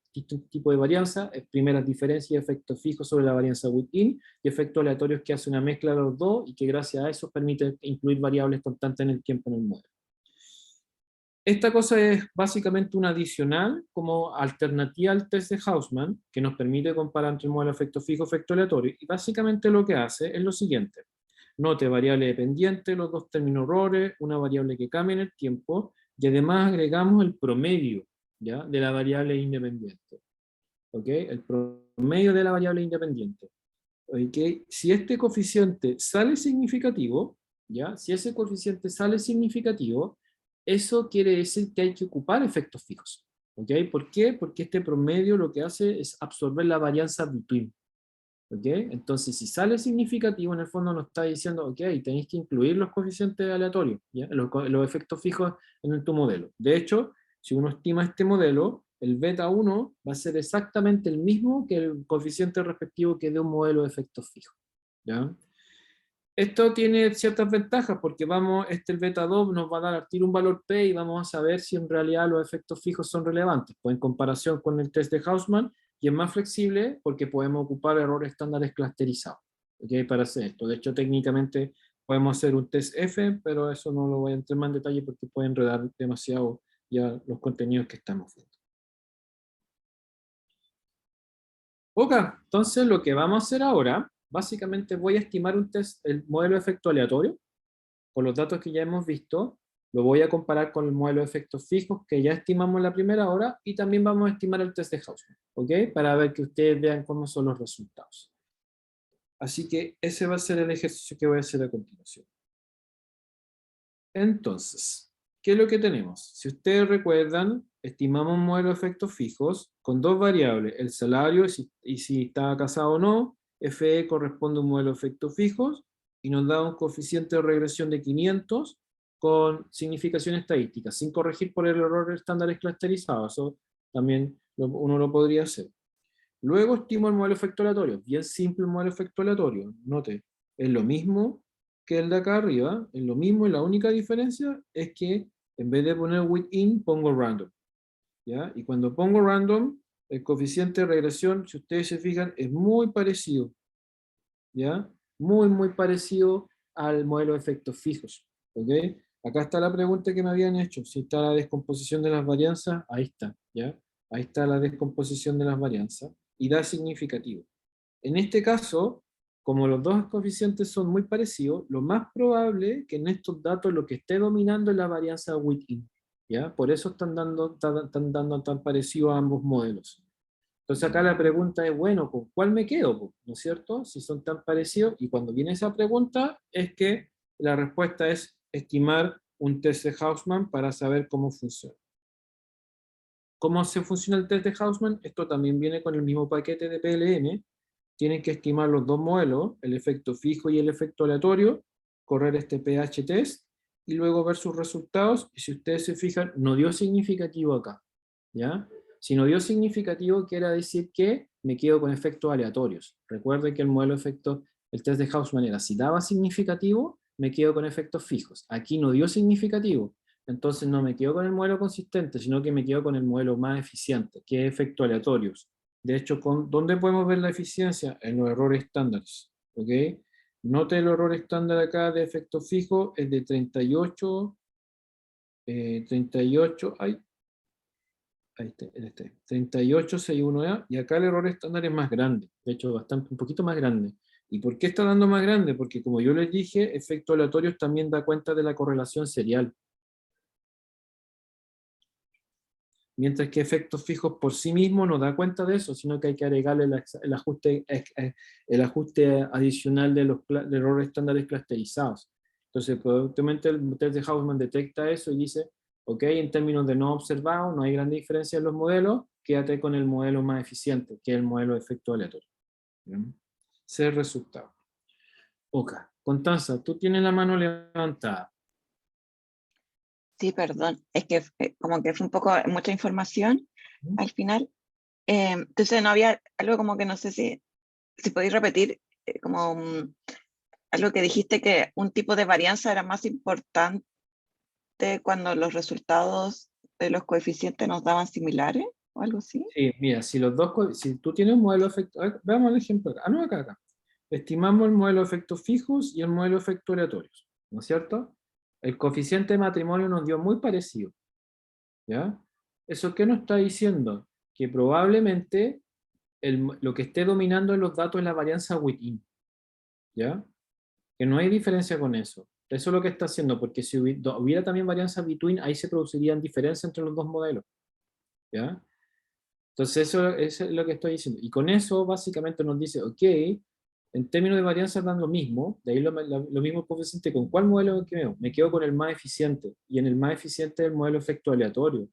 tipos de varianza, primeras diferencias y efectos fijos sobre la varianza within, y efectos aleatorios que hacen una mezcla de los dos, y que gracias a eso permite incluir variables constantes en el tiempo en el modelo. Esta cosa es básicamente una adicional como alternativa al test de Hausmann, que nos permite comparar entre el modelo efecto fijo y efecto aleatorio, y básicamente lo que hace es lo siguiente: note variable dependiente, los dos términos errores, una variable que cambia en el tiempo, y además agregamos el promedio, ¿ya?, de la variable independiente. ¿Ok? El promedio de la variable independiente. ¿ok? Si este coeficiente sale significativo, ¿ya? Si ese coeficiente sale significativo, eso quiere decir que hay que ocupar efectos fijos, ¿ok? ¿Por qué? Porque este promedio lo que hace es absorber la varianza between, ¿ok? Entonces, si sale significativo, en el fondo nos está diciendo, ok, tenéis que incluir los coeficientes aleatorios, ¿ya? Los efectos fijos en tu modelo. De hecho, si uno estima este modelo, el beta 1 va a ser exactamente el mismo que el coeficiente respectivo que de un modelo de efectos fijos, ¿ya? Esto tiene ciertas ventajas porque el beta 2 nos va a dar al tiro un valor P y vamos a saber si en realidad los efectos fijos son relevantes, pues en comparación con el test de Hausman, y es más flexible porque podemos ocupar errores estándares clusterizados, ¿okay? Para hacer esto. De hecho, técnicamente podemos hacer un test F, pero eso no lo voy a entrar más en detalle porque puede enredar demasiado ya los contenidos que estamos viendo. Ok, entonces lo que vamos a hacer ahora, básicamente voy a estimar el modelo de efecto aleatorio, con los datos que ya hemos visto, lo voy a comparar con el modelo de efectos fijos que ya estimamos en la primera hora y también vamos a estimar el test de Hausman, ¿ok? Para ver que ustedes vean cómo son los resultados. Así que ese va a ser el ejercicio que voy a hacer a continuación. Entonces, ¿qué es lo que tenemos? Si ustedes recuerdan, estimamos un modelo de efectos fijos con dos variables, el salario y si está casado o no, FE corresponde a un modelo de efectos fijos y nos da un coeficiente de regresión de 500 con significación estadística, sin corregir por el error estándares clusterizados. Eso también uno lo podría hacer. Luego estimo el modelo de efecto aleatorio. Bien simple el modelo de efecto aleatorio. Note, es lo mismo que el de acá arriba, es lo mismo y la única diferencia es que en vez de poner within, pongo random, ¿ya? Y cuando pongo random, el coeficiente de regresión, si ustedes se fijan, es muy parecido, ¿ya? Muy parecido al modelo de efectos fijos, ¿ok? Acá está la pregunta que me habían hecho, si está la descomposición de las varianzas, ahí está, ¿ya? Ahí está la descomposición de las varianzas, y da significativo. En este caso, como los dos coeficientes son muy parecidos, lo más probable que en estos datos lo que esté dominando es la varianza within, ¿ya? Por eso están dando tan parecido a ambos modelos. Entonces acá la pregunta es, bueno, ¿con cuál me quedo? ¿No es cierto? Si son tan parecidos, y cuando viene esa pregunta es que la respuesta es estimar un test de Hausman para saber cómo funciona. ¿Cómo se funciona el test de Hausman? Esto también viene con el mismo paquete de PLM. Tienen que estimar los dos modelos, el efecto fijo y el efecto aleatorio, correr este pH test y luego ver sus resultados. Y si ustedes se fijan, no dio significativo acá, ¿ya? Si no dio significativo, quiere decir que me quedo con efectos aleatorios. Recuerden que el modelo de efectos, el test de Hausman era, si daba significativo, me quedo con efectos fijos. Aquí no dio significativo, entonces no me quedo con el modelo consistente, sino que me quedo con el modelo más eficiente, que es efectos aleatorios. De hecho, ¿dónde podemos ver la eficiencia? En los errores estándares, ¿ok? Note el error estándar acá de efecto fijo, es de 38, ahí está, 3861A, y acá el error estándar es más grande, de hecho bastante, un poquito más grande. ¿Y por qué está dando más grande? Porque como yo les dije, efectos aleatorios también da cuenta de la correlación serial. Mientras que efectos fijos por sí mismos no da cuenta de eso, sino que hay que agregarle el ajuste adicional de los errores estándares clusterizados. Entonces, probablemente el test de Hausman detecta eso y dice, ok, en términos de no observado, no hay gran diferencia en los modelos, quédate con el modelo más eficiente, que es el modelo de efecto aleatorio. ¿Bien? Ese es el resultado. Ok, Constanza, tú tienes la mano levantada. Sí, perdón, es que como que fue un poco mucha información al final. Entonces no había algo como que no sé si podéis repetir, como algo que dijiste que un tipo de varianza era más importante cuando los resultados de los coeficientes nos daban similares o algo así. Sí, mira, si tú tienes un modelo de efecto, veamos el ejemplo acá. No, acá. Estimamos el modelo de efectos fijos y el modelo de efectos aleatorios, ¿no es cierto? El coeficiente de matrimonio nos dio muy parecido, ¿ya? ¿Eso qué nos está diciendo? Que probablemente lo que esté dominando en los datos es la varianza within, ¿ya? Que no hay diferencia con eso. Eso es lo que está haciendo, porque si hubiera también varianza between, ahí se producirían diferencias entre los dos modelos, ¿ya? Entonces eso es lo que estoy diciendo. Y con eso básicamente nos dice, ok, en términos de varianza dan lo mismo, de ahí lo mismo coeficiente, ¿con cuál modelo me quedo? Me quedo con el más eficiente, y en el más eficiente el modelo efecto aleatorio,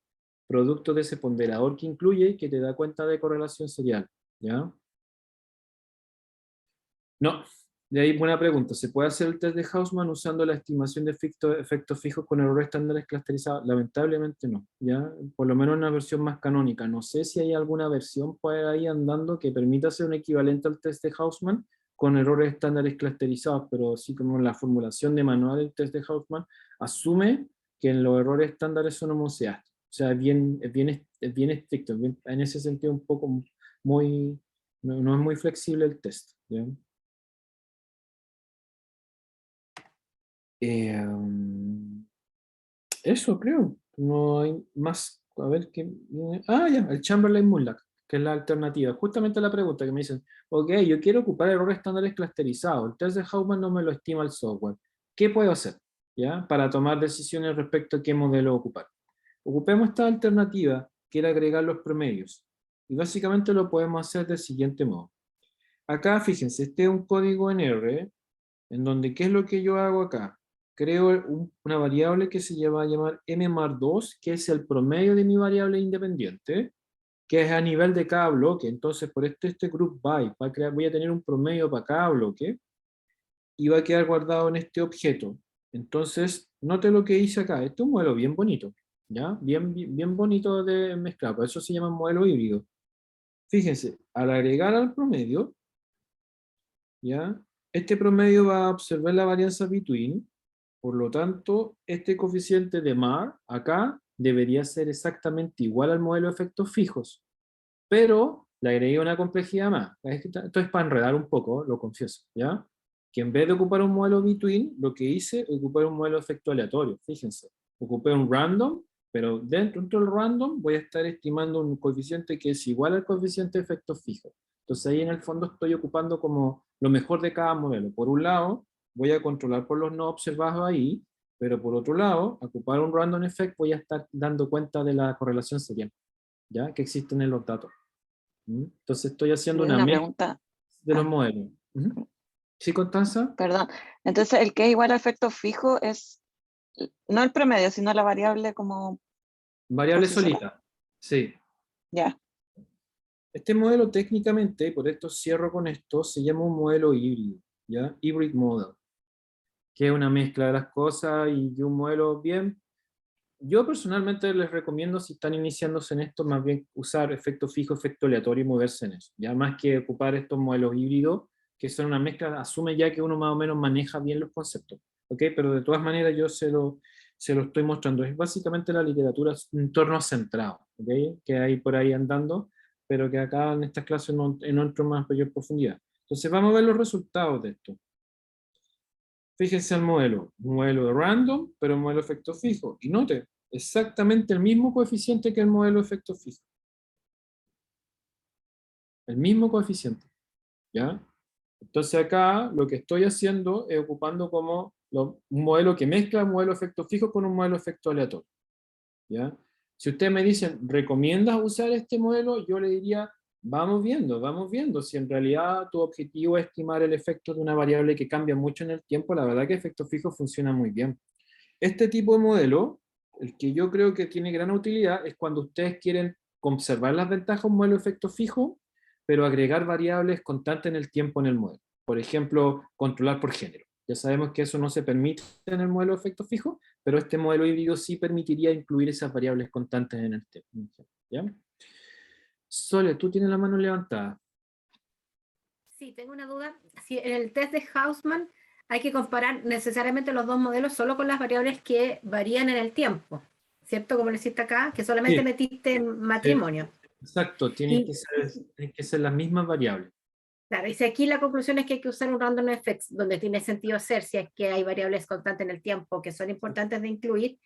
producto de ese ponderador que incluye y que te da cuenta de correlación serial, ¿ya? No, de ahí buena pregunta. ¿Se puede hacer el test de Hausman usando la estimación de efectos fijos con errores estándares clusterizados? Lamentablemente no, ¿ya? Por lo menos una versión más canónica. No sé si hay alguna versión por ahí andando que permita hacer un equivalente al test de Hausman con errores estándares clusterizados, pero sí como la formulación de manual del test de Hausman asume que en los errores estándares son homoceásticos. O sea, es bien estricto, en ese sentido un poco muy, no es muy flexible el test, ¿ya? Eh, Eso creo. No hay más. A ver qué. Ah, ya, el Chamberlain Mullach, que es la alternativa. Justamente la pregunta que me dicen, ok, yo quiero ocupar errores estándares clusterizados. El test de Hausman no me lo estima el software. ¿Qué puedo hacer? ¿Ya? Para tomar decisiones respecto a qué modelo ocupar. Ocupemos esta alternativa, que era agregar los promedios. Y básicamente lo podemos hacer del siguiente modo. Acá, fíjense, este es un código en R, en donde, ¿qué es lo que yo hago acá? Creo una variable que se va a llamar m+2, que es el promedio de mi variable independiente, que es a nivel de cada bloque. Entonces, por este group by, voy a tener un promedio para cada bloque, y va a quedar guardado en este objeto. Entonces, note lo que hice acá. Este es un modelo bien bonito, ¿ya? Bien bonito de mezclar, por eso se llama modelo híbrido. Fíjense, al agregar al promedio, ¿ya? Este promedio va a observar la varianza between, por lo tanto, este coeficiente de MAR acá debería ser exactamente igual al modelo de efectos fijos, pero le agregué una complejidad más. Esto es para enredar un poco, lo confieso, ¿ya? Que en vez de ocupar un modelo between, lo que hice es ocupar un modelo de efecto aleatorio, fíjense. Ocupé un random, pero dentro del random voy a estar estimando un coeficiente que es igual al coeficiente de efectos fijos. Entonces ahí en el fondo estoy ocupando como lo mejor de cada modelo. Por un lado, voy a controlar por los no observados ahí, pero por otro lado, al ocupar un random effect voy a estar dando cuenta de la correlación serial, ¿ya? Que existen en los datos. Entonces estoy haciendo Y una una mezcla pregunta, de los modelos. ¿Sí, Constanza? perdón. Entonces, el que es igual a efecto fijo es no el promedio, sino la variable como por Variable sí sola. solita. Sí. Ya, Este modelo técnicamente, por esto cierro con esto, se llama un modelo híbrido, ¿ya? Hybrid model, que es una mezcla de las cosas y un modelo bien. Yo personalmente les recomiendo, si están iniciándose en esto, más bien usar efecto fijo, efecto aleatorio y moverse en eso. Ya más que ocupar estos modelos híbridos, que son una mezcla, asume ya que uno más o menos maneja bien los conceptos. ¿Ok? Pero de todas maneras yo se lo estoy mostrando. Es básicamente la literatura en entorno centrado, ¿ok? Que hay por ahí andando, pero que acá en estas clases no entro más mayor profundidad. Entonces vamos a ver los resultados de esto. Fíjense el modelo, un modelo de random, pero un modelo de efecto fijo. Y note, exactamente el mismo coeficiente que el modelo de efecto fijo. El mismo coeficiente, ¿ya? Entonces acá lo que estoy haciendo es ocupando como un modelo que mezcla un modelo de efecto fijo con un modelo de efecto aleatorio, ¿ya? Si ustedes me dicen, ¿recomiendas usar este modelo? Yo le diría, vamos viendo. Si en realidad tu objetivo es estimar el efecto de una variable que cambia mucho en el tiempo, la verdad que efecto fijo funciona muy bien. Este tipo de modelo, el que yo creo que tiene gran utilidad, es cuando ustedes quieren conservar las ventajas de un modelo de efecto fijo, pero agregar variables constantes en el tiempo en el modelo. Por ejemplo, controlar por género. Ya sabemos que eso no se permite en el modelo de efecto fijo, pero este modelo híbrido sí permitiría incluir esas variables constantes en el tiempo. ¿Ya? Sole, tú tienes la mano levantada. Sí, tengo una duda. Si en el test de Hausman hay que comparar necesariamente los dos modelos solo con las variables que varían en el tiempo, ¿cierto? Como lo hiciste acá, que solamente Sí, metiste sí, matrimonio. exacto, Y, tienen que ser las mismas variables. claro, y si aquí la conclusión es que hay que usar un random effects, donde tiene sentido ser, si es que hay variables constantes en el tiempo que son importantes de incluir,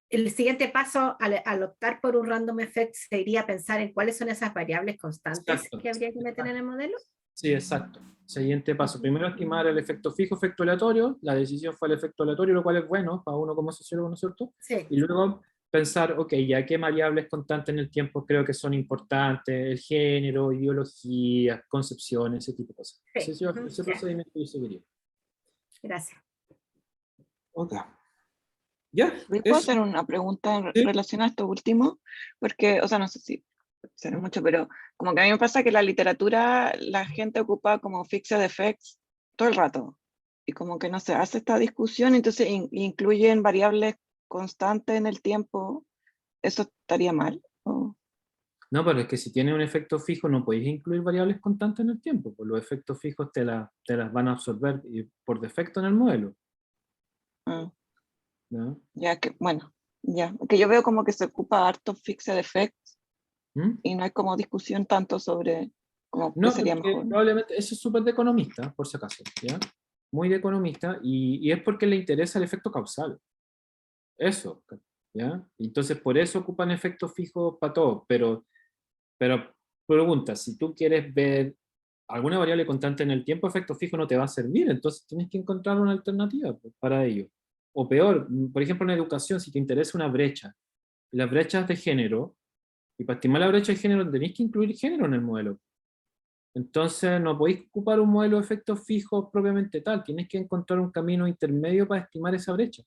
el siguiente paso al optar por un random effect sería pensar en cuáles son esas variables constantes Exacto. que habría que meter en el modelo. Sí, exacto. Siguiente paso. Primero estimar el efecto fijo, efecto aleatorio. La decisión fue el efecto aleatorio, lo cual es bueno para uno como sociólogo, ¿no es cierto? Sí. Y luego pensar, ok, ya qué variables constantes en el tiempo creo que son importantes, el género, ideologías, concepciones, ese tipo de cosas. Sí, Ese ya, procedimiento yo seguiría. gracias. Ok. Ya, ¿Me puedo eso. hacer una pregunta en Sí. relación a esto último? Porque, o sea, no sé si será mucho, pero como que a mí me pasa que la literatura, la gente ocupa como fixed effects todo el rato. Y como que no se hace esta discusión, entonces incluyen variables constantes en el tiempo. ¿Eso estaría mal? ¿O? No, pero es que si tiene un efecto fijo no podéis incluir variables constantes en el tiempo, pues los efectos fijos te las van a absorber por defecto en el modelo. Ah, ¿No? ya que, bueno, ya. Que yo veo como que se ocupa harto fixed effects ¿Mm? y no hay como discusión tanto sobre como qué No, sería porque mejor. probablemente eso es súper de economista, por si acaso, ¿ya? Muy de economista, y es porque le interesa el efecto causal. Eso, ¿ya? Entonces, por eso ocupan efectos fijos para todo, pero pregunta, si tú quieres ver alguna variable constante en el tiempo, efecto fijo no te va a servir, entonces tienes que encontrar una alternativa pues, para ello. O peor, por ejemplo, en educación, si te interesa una brecha, las brechas de género, y para estimar la brecha de género tenéis que incluir género en el modelo. Entonces no podéis ocupar un modelo de efectos fijos propiamente tal, tienes que encontrar un camino intermedio para estimar esa brecha.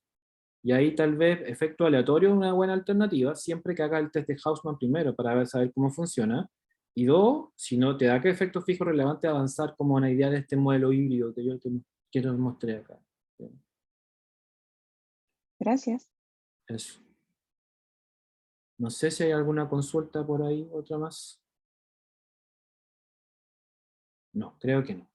Y ahí tal vez efecto aleatorio es una buena alternativa, siempre que haga el test de Hausman primero para saber cómo funciona. Y dos, si no te da que efecto fijo relevante avanzar como una idea de este modelo híbrido que yo te quiero mostrar acá. Gracias. Eso. No sé si hay alguna consulta por ahí, otra más. No, creo que no.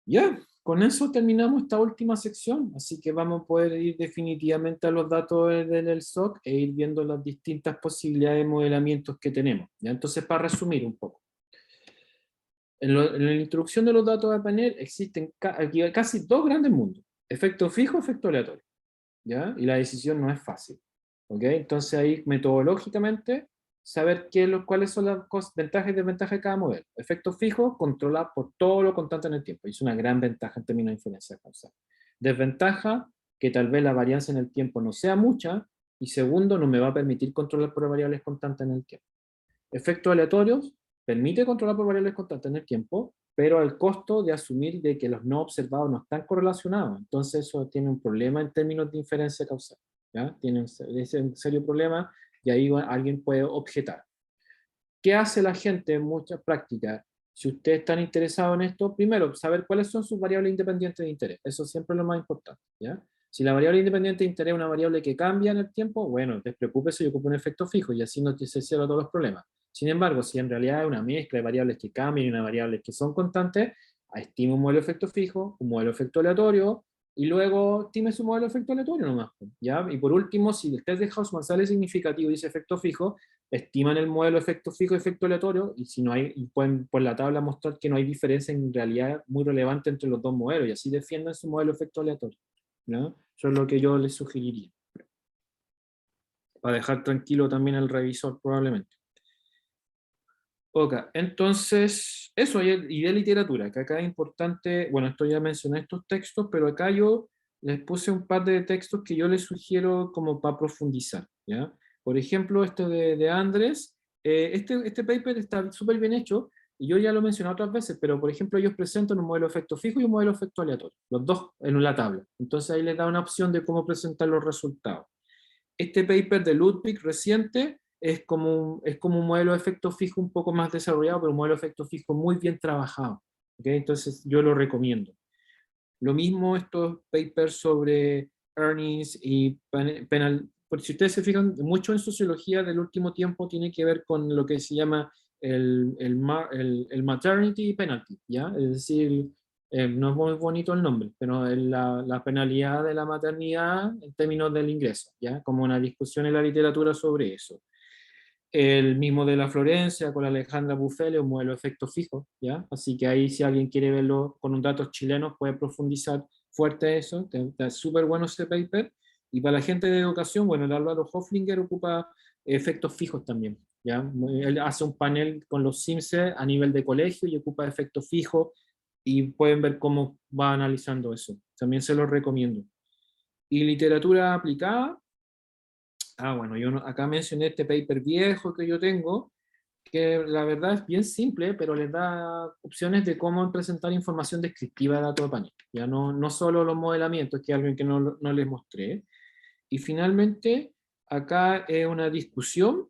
Ya, con eso terminamos esta última sección, así que vamos a poder ir definitivamente a los datos del SOC e ir viendo las distintas posibilidades de modelamientos que tenemos. ¿Ya? Entonces, para resumir un poco. En la introducción de los datos de panel existen aquí casi dos grandes mundos, efecto fijo, efecto aleatorio, ¿ya? Y la decisión no es fácil, ¿ok? Entonces ahí metodológicamente saber cuáles son las ventajas y desventajas de cada modelo. Efecto fijo, controlado por todo lo constante en el tiempo, y es una gran ventaja en términos de inferencia causal. Desventaja, que tal vez la varianza en el tiempo no sea mucha, y segundo, no me va a permitir controlar por variables constantes en el tiempo. Efectos aleatorios, permite controlar por variables constantes en el tiempo, pero al costo de asumir de que los no observados no están correlacionados. Entonces eso tiene un problema en términos de inferencia causal. ¿Ya? Tiene un serio problema y ahí alguien puede objetar. ¿Qué hace la gente en muchas prácticas? Si ustedes están interesados en esto, primero, saber cuáles son sus variables independientes de interés. Eso siempre es lo más importante. ¿Ya? Si la variable independiente de interés es una variable que cambia en el tiempo, bueno, despreocúpese y ocupe un efecto fijo y así no se cierran todos los problemas. Sin embargo, si en realidad es una mezcla de variables que cambian y una variables que son constantes, estime un modelo de efecto fijo, un modelo de efecto aleatorio, y luego estime su modelo de efecto aleatorio nomás. ¿Ya? Y por último, si el test de Hausman sale significativo y dice efecto fijo, estiman el modelo efecto fijo y efecto aleatorio, y si no hay, y pueden por la tabla mostrar que no hay diferencia en realidad muy relevante entre los dos modelos, y así defiendan su modelo efecto aleatorio. ¿No? Eso es lo que yo les sugeriría. Para dejar tranquilo también al revisor probablemente. Ok, entonces, eso, y de literatura, que acá es importante, bueno, esto ya mencioné estos textos, pero acá yo les puse un par de textos que yo les sugiero como para profundizar, ¿ya? Por ejemplo, este de Andrés, este paper está súper bien hecho, y yo ya lo mencioné otras veces, pero por ejemplo ellos presentan un modelo de efecto fijo y un modelo de efecto aleatorio, los dos en la tabla. Entonces ahí les da una opción de cómo presentar los resultados. Este paper de Ludwig reciente es como un modelo de efecto fijo un poco más desarrollado, pero un modelo de efecto fijo muy bien trabajado. ¿Okay? Entonces yo lo recomiendo. Lo mismo estos papers sobre earnings y penal, porque si ustedes se fijan, mucho en sociología del último tiempo tiene que ver con lo que se llama el maternity penalty, ¿ya? Es decir, no es muy bonito el nombre, pero es la penalidad de la maternidad en términos del ingreso, ¿ya? Como una discusión en la literatura sobre eso. El mismo de la Florencia con la Alejandra Bufele, un modelo de efecto fijo, ¿ya? Así que ahí si alguien quiere verlo con un datos chilenos puede profundizar fuerte eso, está súper bueno ese paper. Y para la gente de educación, bueno, el Álvaro Hoflinger ocupa efectos fijos también, ¿ya? Él hace un panel con los CIMSE a nivel de colegio y ocupa efectos fijos y pueden ver cómo va analizando eso. También se los recomiendo. Y literatura aplicada, bueno, yo acá mencioné este paper viejo que yo tengo, que la verdad es bien simple, pero les da opciones de cómo presentar información descriptiva de datos de panel. Ya no solo los modelamientos, que es algo que no les mostré. Y finalmente, acá es una discusión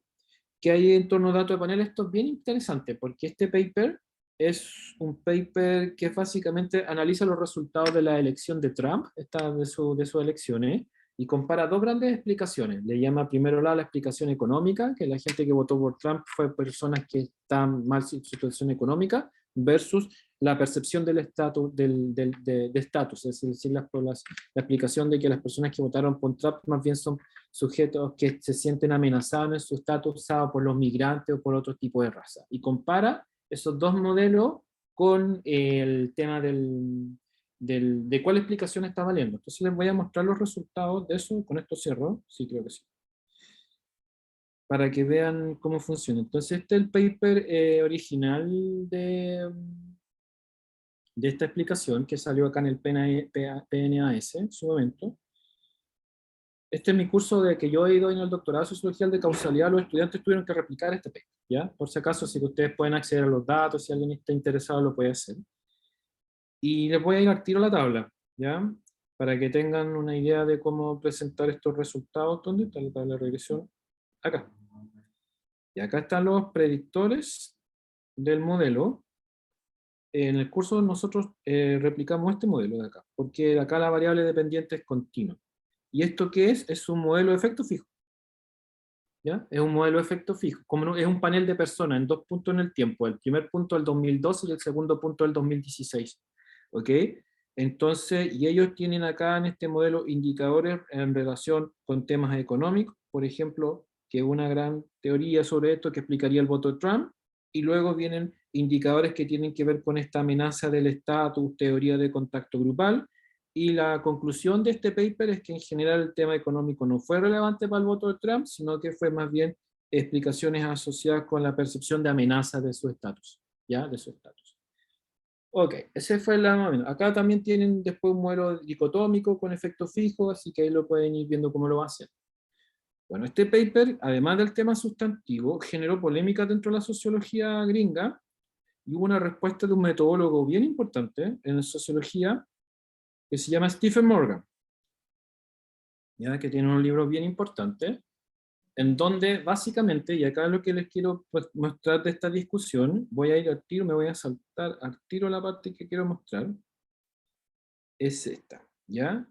que hay en torno a datos de panel. Esto es bien interesante, porque este paper es un paper que básicamente analiza los resultados de la elección de Trump, de sus elecciones, y compara dos grandes explicaciones. Le llama primero la explicación económica, que la gente que votó por Trump fue personas que están mal en su situación económica, versus la percepción del estatus, de estatus, es decir, la explicación de que las personas que votaron por Trump más bien son sujetos que se sienten amenazados en su estatus por los migrantes o por otro tipo de raza. Y compara esos dos modelos con el tema de cuál explicación está valiendo. Entonces les voy a mostrar los resultados de eso. Con esto cierro. Sí, creo que sí. Para que vean cómo funciona. Entonces este es el paper original de esta explicación que salió acá en el PNAS en su momento. Este es mi curso de que yo he ido en el doctorado de Sociología de Causalidad. Los estudiantes tuvieron que replicar este paper, ¿ya? Por si acaso, si ustedes pueden acceder a los datos, si alguien está interesado lo puede hacer. Y les voy a ir al tiro a la tabla, ¿ya? Para que tengan una idea de cómo presentar estos resultados. ¿Dónde está la tabla de regresión? Acá. Y acá están los predictores del modelo. En el curso nosotros replicamos este modelo de acá, porque acá la variable dependiente es continua. ¿Y esto qué es? Es un modelo de efecto fijo. ¿Ya? Es un modelo de efecto fijo. Es un panel de personas en dos puntos en el tiempo. El primer punto del 2012 y el segundo punto del 2016. ¿Ok? Entonces, y ellos tienen acá en este modelo indicadores en relación con temas económicos, por ejemplo, que una gran teoría sobre esto que explicaría el voto de Trump, y luego vienen indicadores que tienen que ver con esta amenaza del estatus, teoría de contacto grupal, y la conclusión de este paper es que en general el tema económico no fue relevante para el voto de Trump, sino que fue más bien explicaciones asociadas con la percepción de amenaza de su estatus, ¿ya? De su estatus. Ok, ese fue la... Acá también tienen después un modelo dicotómico con efecto fijo, así que ahí lo pueden ir viendo cómo lo va a hacer. Bueno, este paper, además del tema sustantivo, generó polémica dentro de la sociología gringa, y hubo una respuesta de un metodólogo bien importante en sociología, que se llama Stephen Morgan, ¿ya? Que tiene un libro bien importante, en donde básicamente, y acá es lo que les quiero mostrar de esta discusión, voy a ir al tiro, me voy a saltar al tiro la parte que quiero mostrar, es esta, ¿ya?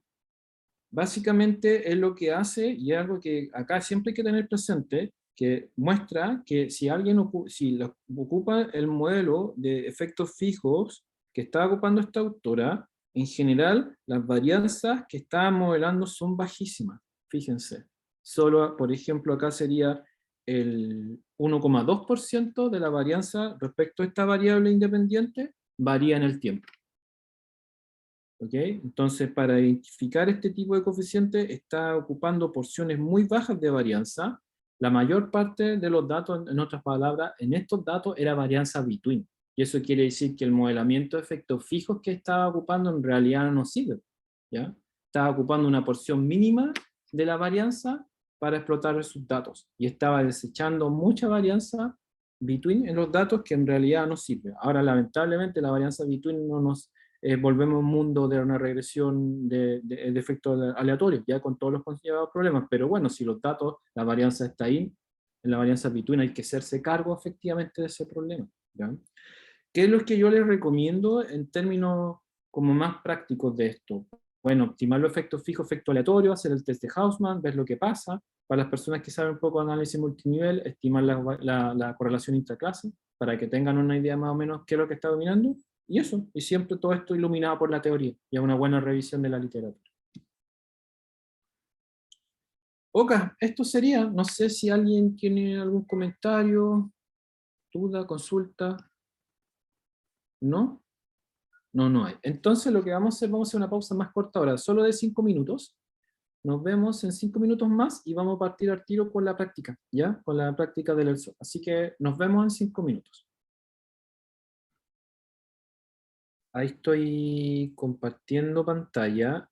Básicamente es lo que hace, y es algo que acá siempre hay que tener presente, que muestra que si alguien ocupa el modelo de efectos fijos que está ocupando esta autora, en general las varianzas que está modelando son bajísimas, fíjense. Solo, por ejemplo, acá sería el 1,2% de la varianza respecto a esta variable independiente varía en el tiempo. ¿Ok? Entonces, para identificar este tipo de coeficiente está ocupando porciones muy bajas de varianza. La mayor parte de los datos, en otras palabras, en estos datos era varianza between. Y eso quiere decir que el modelamiento de efectos fijos que estaba ocupando en realidad no sirve, ¿ya? Estaba ocupando una porción mínima de la varianza para explotar sus datos. Y estaba desechando mucha varianza between en los datos que en realidad no sirve. Ahora, lamentablemente, la varianza between no nos volvemos a un mundo de una regresión de efectos aleatorios, ya con todos los considerados problemas, pero bueno, si los datos, la varianza está ahí, en la varianza between hay que hacerse cargo efectivamente de ese problema, ¿ya? ¿Qué es lo que yo les recomiendo en términos como más prácticos de esto? Bueno, optimar los efectos fijos, efecto aleatorio, hacer el test de Hausman, ver lo que pasa. Para las personas que saben un poco de análisis multinivel, estimar la correlación intraclase, para que tengan una idea más o menos qué es lo que está dominando. Y eso, y siempre todo esto iluminado por la teoría, y una buena revisión de la literatura. Ok, esto sería, no sé si alguien tiene algún comentario, duda, consulta. ¿No? No hay. Entonces lo que vamos a hacer una pausa más corta ahora, solo de 5 minutos. Nos vemos en 5 minutos más y vamos a partir al tiro con la práctica, ¿ya? Con la práctica del ELSO. Así que nos vemos en 5 minutos. Ahí estoy compartiendo pantalla.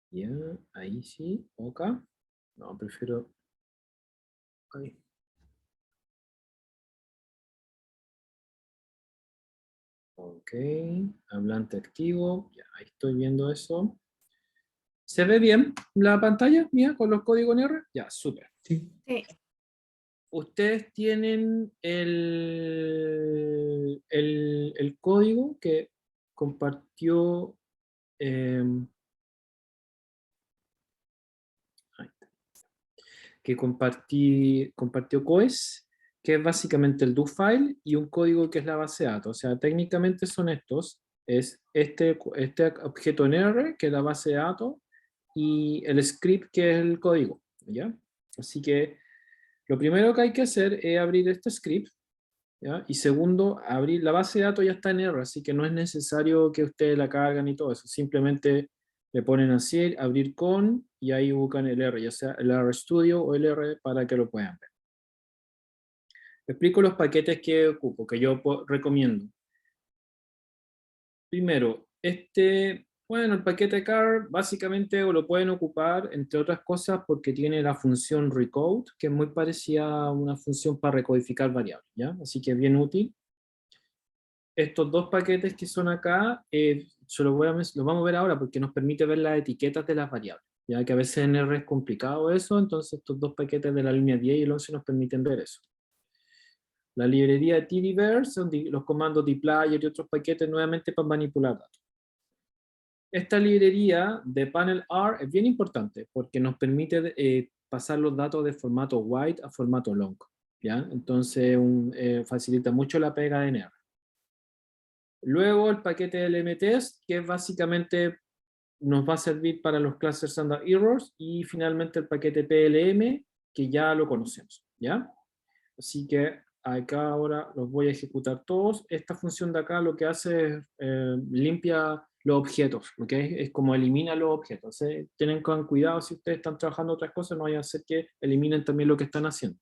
Ya, ahí sí, acá. No, prefiero ahí. Ok, hablante activo, ya, ahí estoy viendo eso. ¿Se ve bien la pantalla mía con los códigos en R? Ya, súper. Sí. Sí. Ustedes tienen el código que compartió ahí está, que compartió COES, que es básicamente el do file, y un código que es la base de datos. O sea, técnicamente son estos, es este objeto en R, que es la base de datos, y el script, que es el código, ¿ya? Así que lo primero que hay que hacer es abrir este script, ¿ya? Y segundo, abrir la base de datos ya está en R, así que no es necesario que ustedes la carguen y todo eso, simplemente le ponen así, abrir con, y ahí buscan el R, ya sea el RStudio o el R para que lo puedan ver. Explico los paquetes que ocupo, que yo recomiendo. Primero, bueno, el paquete car básicamente lo pueden ocupar, entre otras cosas, porque tiene la función recode, que es muy parecida a una función para recodificar variables, ¿ya? Así que es bien útil. Estos dos paquetes que son acá, los vamos a ver ahora porque nos permite ver las etiquetas de las variables, ya que a veces en R es complicado eso, entonces estos dos paquetes de la línea 10 y el 11 nos permiten ver eso. La librería de tdver son los comandos dplyr y otros paquetes nuevamente para manipular datos. Esta librería de panel R es bien importante porque nos permite pasar los datos de formato wide a formato long, ¿ya? Entonces facilita mucho la pega en R. Luego el paquete LMTest, que básicamente nos va a servir para los cluster standard errors, y finalmente el paquete PLM, que ya lo conocemos, ¿ya? Así que acá ahora los voy a ejecutar todos. Esta función de acá lo que hace es limpia los objetos, ¿ok? Es como elimina los objetos. Tienen cuidado si ustedes están trabajando otras cosas, no vaya a ser que eliminen también lo que están haciendo.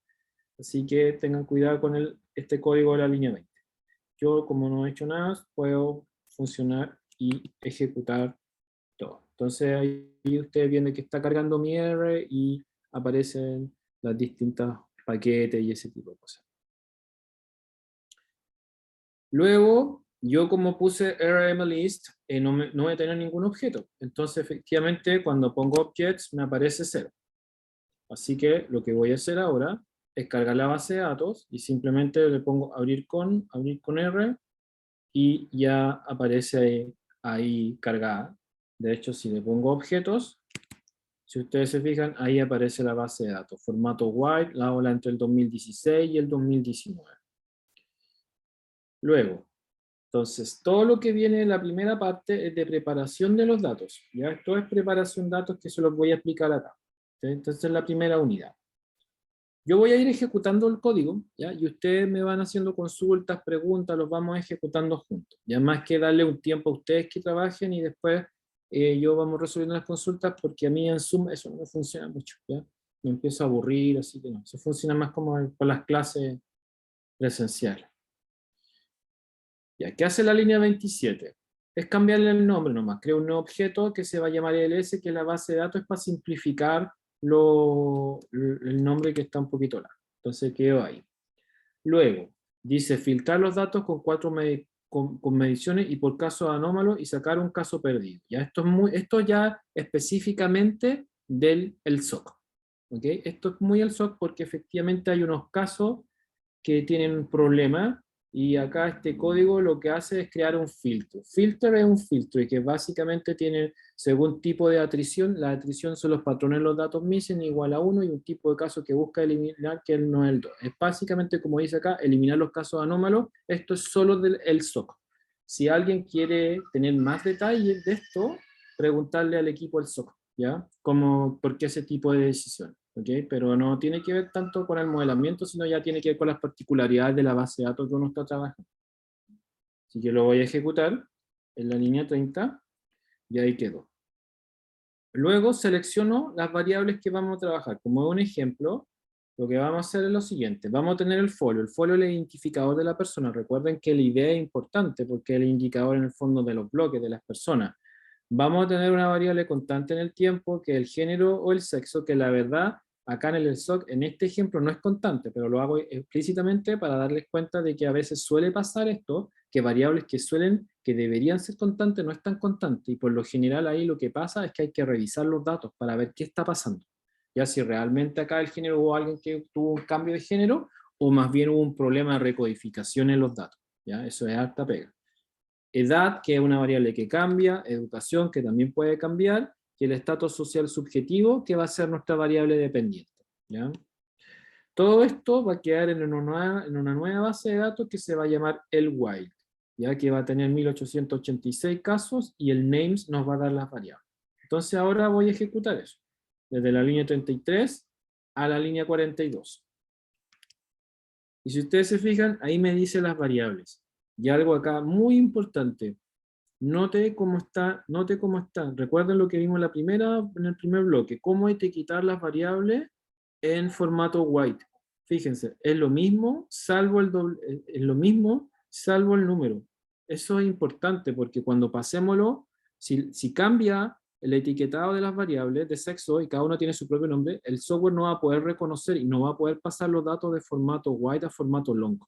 Así que tengan cuidado con este código de la línea 20. Yo, como no he hecho nada, puedo funcionar y ejecutar todo. Entonces ahí ustedes vienen que está cargando mi R y aparecen las distintas paquetes y ese tipo de cosas. Luego, yo como puse rmlist, no voy a tener ningún objeto. Entonces, efectivamente, cuando pongo objects, me aparece 0. Así que lo que voy a hacer ahora es cargar la base de datos y simplemente le pongo abrir con R, y ya aparece ahí cargada. De hecho, si le pongo objetos, si ustedes se fijan, ahí aparece la base de datos, formato wide, la ola entre el 2016 y el 2019. Luego, entonces, todo lo que viene en la primera parte es de preparación de los datos. ¿Ya? Esto es preparación de datos que se los voy a explicar acá. Entonces, la primera unidad. Yo voy a ir ejecutando el código, ¿ya? Y ustedes me van haciendo consultas, preguntas, los vamos ejecutando juntos. Ya más que darle un tiempo a ustedes que trabajen y después yo vamos resolviendo las consultas, porque a mí en Zoom eso no me funciona mucho, ¿ya? Me empiezo a aburrir, así que no. Eso funciona más como con las clases presenciales. Ya, ¿qué hace la línea 27? Es cambiarle el nombre nomás. Creo un nuevo objeto que se va a llamar LS, que es la base de datos, es para simplificar el nombre que está un poquito largo. Entonces quedó ahí. Luego, dice filtrar los datos con con mediciones y por caso anómalo y sacar un caso perdido. ¿Ya? Esto ya específicamente del SOC. ¿Okay? Esto es muy el SOC porque efectivamente hay unos casos que tienen un problema, y acá este código lo que hace es crear un filtro. Filter es un filtro y que básicamente tiene, según tipo de atrición, la atrición son los patrones de los datos missing igual a 1, y un tipo de caso que busca eliminar que no es el 2. Es básicamente, como dice acá, eliminar los casos anómalos. Esto es solo del SOC. Si alguien quiere tener más detalles de esto, preguntarle al equipo del SOC, ¿ya? Como, ¿por qué ese tipo de decisión? ¿Okay? Pero no tiene que ver tanto con el modelamiento, sino ya tiene que ver con las particularidades de la base de datos que uno está trabajando. Así que lo voy a ejecutar en la línea 30, y ahí quedó. Luego selecciono las variables que vamos a trabajar. Como un ejemplo, lo que vamos a hacer es lo siguiente. Vamos a tener el folio. El folio es el identificador de la persona. Recuerden que la idea es importante porque es el indicador en el fondo de los bloques de las personas. Vamos a tener una variable constante en el tiempo, que es el género o el sexo, que la verdad, acá en el SOC, en este ejemplo no es constante, pero lo hago explícitamente para darles cuenta de que a veces suele pasar esto, que variables que deberían ser constantes no están constantes, y por lo general ahí lo que pasa es que hay que revisar los datos para ver qué está pasando. Ya si realmente acá el género hubo alguien que tuvo un cambio de género, o más bien hubo un problema de recodificación en los datos. ¿Ya? Eso es harta pega. Edad, que es una variable que cambia, educación, que también puede cambiar, y el estatus social subjetivo, que va a ser nuestra variable dependiente. ¿Ya? Todo esto va a quedar en una nueva base de datos que se va a llamar el while, ya que va a tener 1886 casos y el names nos va a dar las variables. Entonces ahora voy a ejecutar eso, desde la línea 33 a la línea 42. Y si ustedes se fijan, ahí me dice las variables. Y algo acá muy importante, note cómo está. Recuerden lo que vimos en el primer bloque, cómo etiquetar las variables en formato white. Fíjense, es lo mismo, salvo el número. Eso es importante porque cuando pasémoslo, si cambia el etiquetado de las variables de sexo y cada una tiene su propio nombre, el software no va a poder reconocer y no va a poder pasar los datos de formato white a formato long.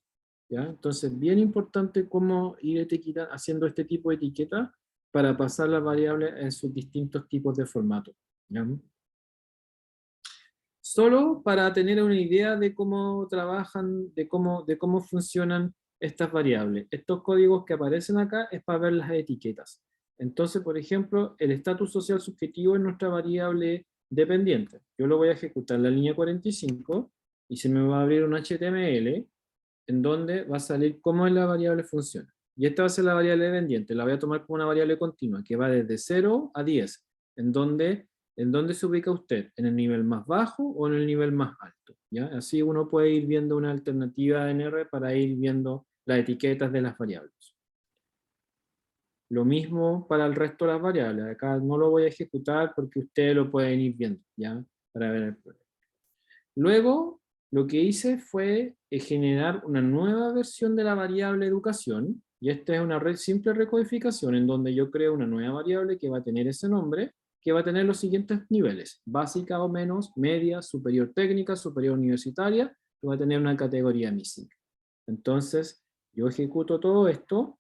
¿Ya? Entonces, bien importante cómo ir haciendo este tipo de etiqueta para pasar las variables en sus distintos tipos de formato. ¿Ya? Solo para tener una idea de cómo trabajan, de cómo funcionan estas variables. Estos códigos que aparecen acá es para ver las etiquetas. Entonces, por ejemplo, el estatus social subjetivo es nuestra variable dependiente. Yo lo voy a ejecutar en la línea 45 y se me va a abrir un HTML en donde va a salir cómo es la variable funciona. Y esta va a ser la variable dependiente, la voy a tomar como una variable continua, que va desde 0 a 10, en donde se ubica usted, en el nivel más bajo o en el nivel más alto. ¿Ya? Así uno puede ir viendo una alternativa en R para ir viendo las etiquetas de las variables. Lo mismo para el resto de las variables. Acá no lo voy a ejecutar porque ustedes lo pueden ir viendo, ¿ya? Para ver el problema. Luego, lo que hice fue generar una nueva versión de la variable educación, y esta es una simple recodificación en donde yo creo una nueva variable que va a tener ese nombre, que va a tener los siguientes niveles: básica o menos, media, superior técnica, superior universitaria, que va a tener una categoría missing. Entonces, yo ejecuto todo esto,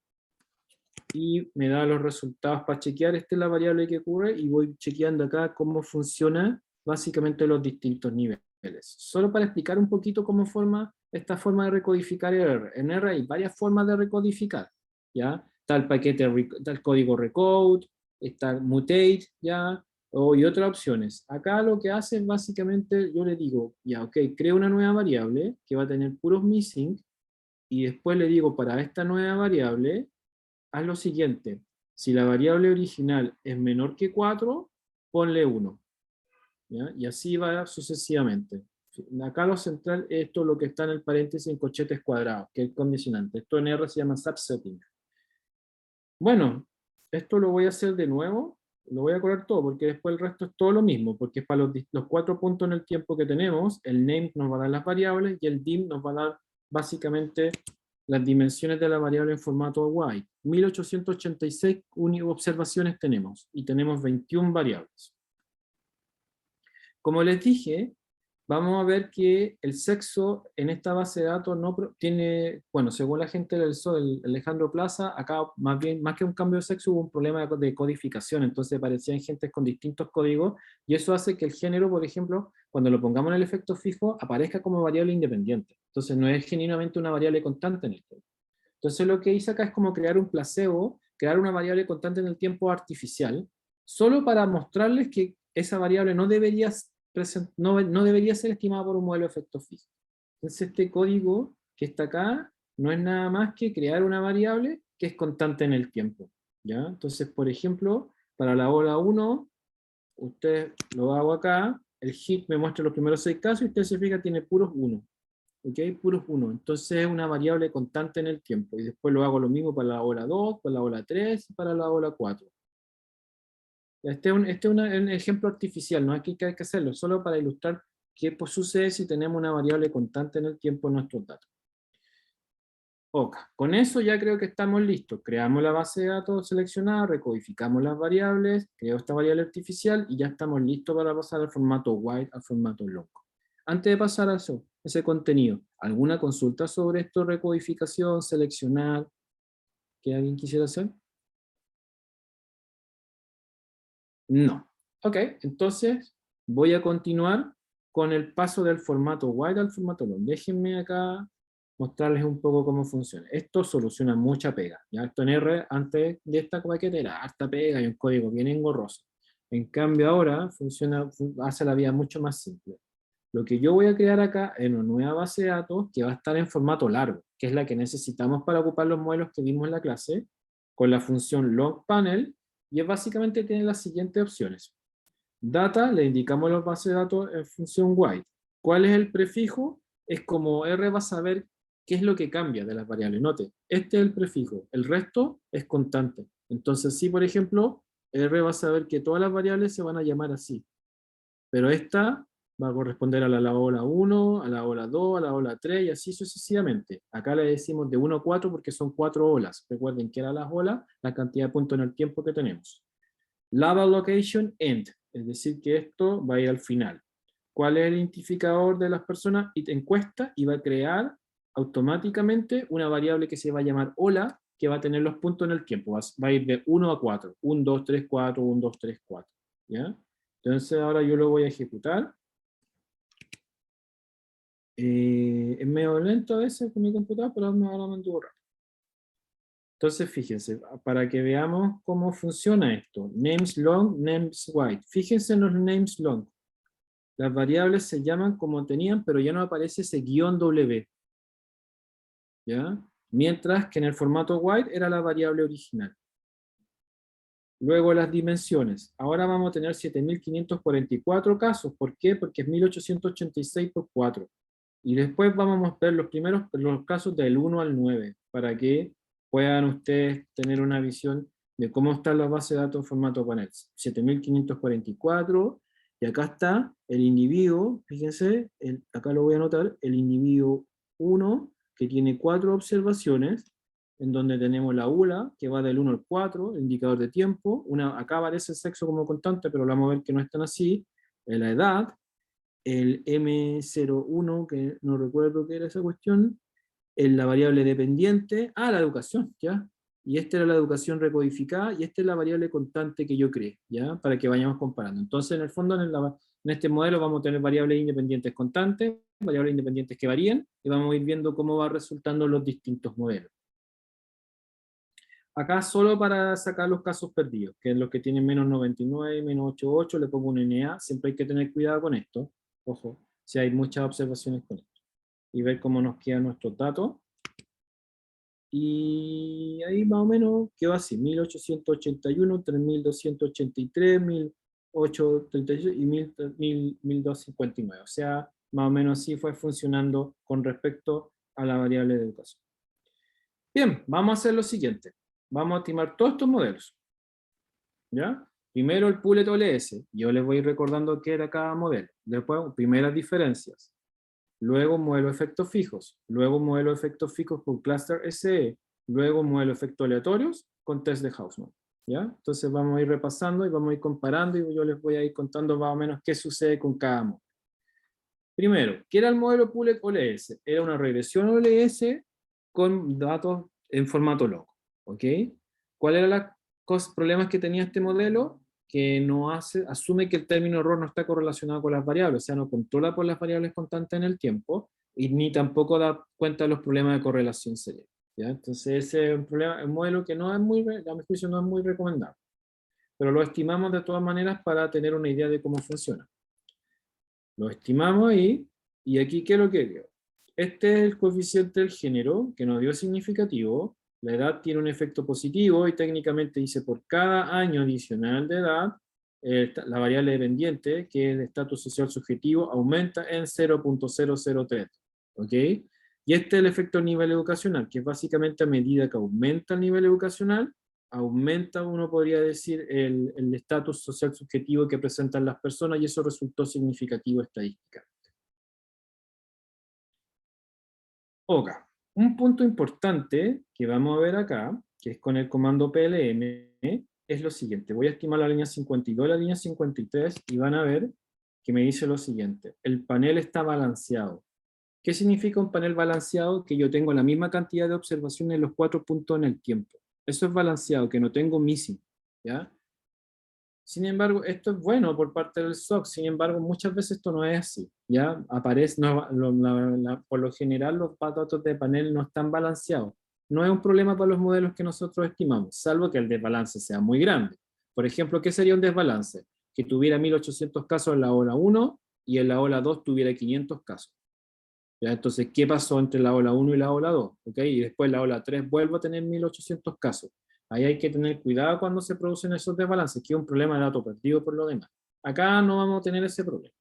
y me da los resultados para chequear. Esta es la variable que ocurre, y voy chequeando acá cómo funciona básicamente los distintos niveles. Solo para explicar un poquito cómo esta forma de recodificar R. En R hay varias formas de recodificar, ¿ya? Está el paquete, está el código recode, está mutate, ¿ya? Y otras opciones. Acá lo que hace es básicamente, yo le digo, ya, ok, creo una nueva variable que va a tener puros missing, y después le digo, para esta nueva variable, haz lo siguiente: si la variable original es menor que 4, ponle 1. ¿Ya? Y así va sucesivamente. Acá lo central es esto, lo que está en el paréntesis en corchetes cuadrados, que es el condicionante. Esto en R se llama subsetting. Bueno, esto lo voy a hacer de nuevo, lo voy a correr todo, porque después el resto es todo lo mismo, porque es para los 4 puntos en el tiempo que tenemos. El name nos va a dar las variables, y el dim nos va a dar básicamente las dimensiones de la variable en formato white. 1886 observaciones tenemos, y tenemos 21 variables. Como les dije, vamos a ver que el sexo en esta base de datos no tiene, bueno, según la gente del SOL, Alejandro Plaza, acá más que un cambio de sexo hubo un problema de codificación, entonces aparecían gentes con distintos códigos, y eso hace que el género, por ejemplo, cuando lo pongamos en el efecto fijo, aparezca como variable independiente. Entonces no es genuinamente una variable constante en el código. Entonces lo que hice acá es como crear un placebo, crear una variable constante en el tiempo artificial, solo para mostrarles que esa variable no debería ser estimada por un modelo de efecto fijo. Entonces este código que está acá no es nada más que crear una variable que es constante en el tiempo. ¿Ya? Entonces, por ejemplo, para la ola 1, usted lo hago acá, el hit me muestra los primeros 6 casos, y usted se fija, tiene puros 1. ¿Ok? Puros 1. Entonces es una variable constante en el tiempo. Y después lo hago lo mismo para la ola 2, para la ola 3 y para la ola 4. Este es un ejemplo artificial, no aquí que hay que hacerlo, solo para ilustrar qué pues, sucede si tenemos una variable constante en el tiempo en nuestros datos. Ok, con eso ya creo que estamos listos. Creamos la base de datos seleccionada, recodificamos las variables, creo esta variable artificial y ya estamos listos para pasar al formato white, al formato long. Antes de pasar a eso, ese contenido, ¿alguna consulta sobre esto, recodificación, seleccionar? ¿Que alguien quisiera hacer? No. Ok, entonces voy a continuar con el paso del formato white al formato long. Déjenme acá mostrarles un poco cómo funciona. Esto soluciona mucha pega. Ya esto en R, antes de esta paquete era harta pega y un código bien engorroso. En cambio ahora hace la vida mucho más simple. Lo que yo voy a crear acá es una nueva base de datos que va a estar en formato largo, que es la que necesitamos para ocupar los modelos que vimos en la clase, con la función logPanel, y básicamente tiene las siguientes opciones. Data, le indicamos los bases de datos en función white. ¿Cuál es el prefijo? Es como R va a saber qué es lo que cambia de las variables. Note, este es el prefijo, el resto es constante. Entonces, si por ejemplo, R va a saber que todas las variables se van a llamar así, pero esta va a corresponder a la ola 1, a la ola 2, a la ola 3 y así sucesivamente. Acá le decimos de 1 a 4 porque son 4 olas. Recuerden que eran las olas, la cantidad de puntos en el tiempo que tenemos. Label location end, es decir que esto va a ir al final. ¿Cuál es el identificador de las personas? Encuesta, y va a crear automáticamente una variable que se va a llamar hola, que va a tener los puntos en el tiempo. Va a ir de 1 a 4. 1, 2, 3, 4, 1, 2, 3, 4. ¿Ya? Entonces ahora yo lo voy a ejecutar. Es medio lento a veces con mi computador, pero ahora me mantuvo rápido. Entonces fíjense, para que veamos cómo funciona esto. Names long, names white. Fíjense en los names long. Las variables se llaman como tenían, pero ya no aparece ese guión W. ¿Ya? Mientras que en el formato white era la variable original. Luego las dimensiones. Ahora vamos a tener 7544 casos. ¿Por qué? Porque es 1886 por 4. Y después vamos a ver los casos del 1 al 9, para que puedan ustedes tener una visión de cómo están las bases de datos en formato panel. 7544, y acá está el individuo, fíjense, acá lo voy a anotar, el individuo 1, que tiene 4 observaciones, en donde tenemos la ULA, que va del 1 al 4, el indicador de tiempo, acá aparece el sexo como constante, pero vamos a ver que no es tan así, la edad, el M01, que no recuerdo qué era esa cuestión, la variable dependiente, la educación, ¿ya? Y esta era la educación recodificada, y esta es la variable constante que yo creé, ¿ya? Para que vayamos comparando. Entonces, en el fondo, en este modelo vamos a tener variables independientes constantes, variables independientes que varían, y vamos a ir viendo cómo va resultando los distintos modelos. Acá solo para sacar los casos perdidos, que es los que tienen menos 99, menos 88, le pongo un NA, siempre hay que tener cuidado con esto, ojo, si hay muchas observaciones con esto, y ver cómo nos quedan nuestros datos. Y ahí más o menos quedó así, 1881, 3283, 1836 y 1259. O sea, más o menos así fue funcionando con respecto a la variable de educación. Bien, vamos a hacer lo siguiente. Vamos a estimar todos estos modelos. ¿Ya? Primero el Poolet OLS. Yo les voy recordando qué era cada modelo. Después, primeras diferencias. Luego modelo de efectos fijos, luego modelo de efectos fijos con cluster SE, luego modelo de efectos aleatorios con test de Hausmann. ¿Ya? Entonces vamos a ir repasando y vamos a ir comparando y yo les voy a ir contando más o menos qué sucede con cada modelo. Primero, ¿qué era el modelo Poolet OLS? Era una regresión OLS con datos en formato log. ¿Ok? ¿Cuáles eran los problemas que tenía este modelo? Que no asume que el término error no está correlacionado con las variables, o sea, no controla por las variables constantes en el tiempo, y ni tampoco da cuenta de los problemas de correlación serial. ¿Ya? Entonces ese es un modelo que no es a mi juicio no es muy recomendable, pero lo estimamos de todas maneras para tener una idea de cómo funciona. Lo estimamos y aquí ¿qué es lo que dio? Este es el coeficiente del género, que nos dio significativo. La edad tiene un efecto positivo y técnicamente dice por cada año adicional de edad, la variable dependiente, que es el estatus social subjetivo, aumenta en 0.003. ¿Ok? Y este es el efecto nivel educacional, que es básicamente a medida que aumenta el nivel educacional, aumenta, uno podría decir, el estatus social subjetivo que presentan las personas, y eso resultó significativo estadísticamente. Ok, un punto importante que vamos a ver acá, que es con el comando PLM, es lo siguiente. Voy a estimar la línea 52 y la línea 53, y van a ver que me dice lo siguiente: el panel está balanceado. ¿Qué significa un panel balanceado? Que yo tengo la misma cantidad de observaciones en los 4 puntos en el tiempo. Eso es balanceado, que no tengo missing, ¿ya? Sin embargo, esto es bueno por parte del SOC. Sin embargo, muchas veces esto no es así, ¿ya? Aparece, por lo general, los datos de panel no están balanceados. No es un problema para los modelos que nosotros estimamos, salvo que el desbalance sea muy grande. Por ejemplo, ¿qué sería un desbalance? Que tuviera 1800 casos en la ola 1 y en la ola 2 tuviera 500 casos. ¿Ya? Entonces, ¿qué pasó entre la ola 1 y la ola 2? ¿Okay? Y después la ola 3 vuelve a tener 1800 casos. Ahí hay que tener cuidado cuando se producen esos desbalances, que es un problema de dato perdido por lo demás. Acá no vamos a tener ese problema.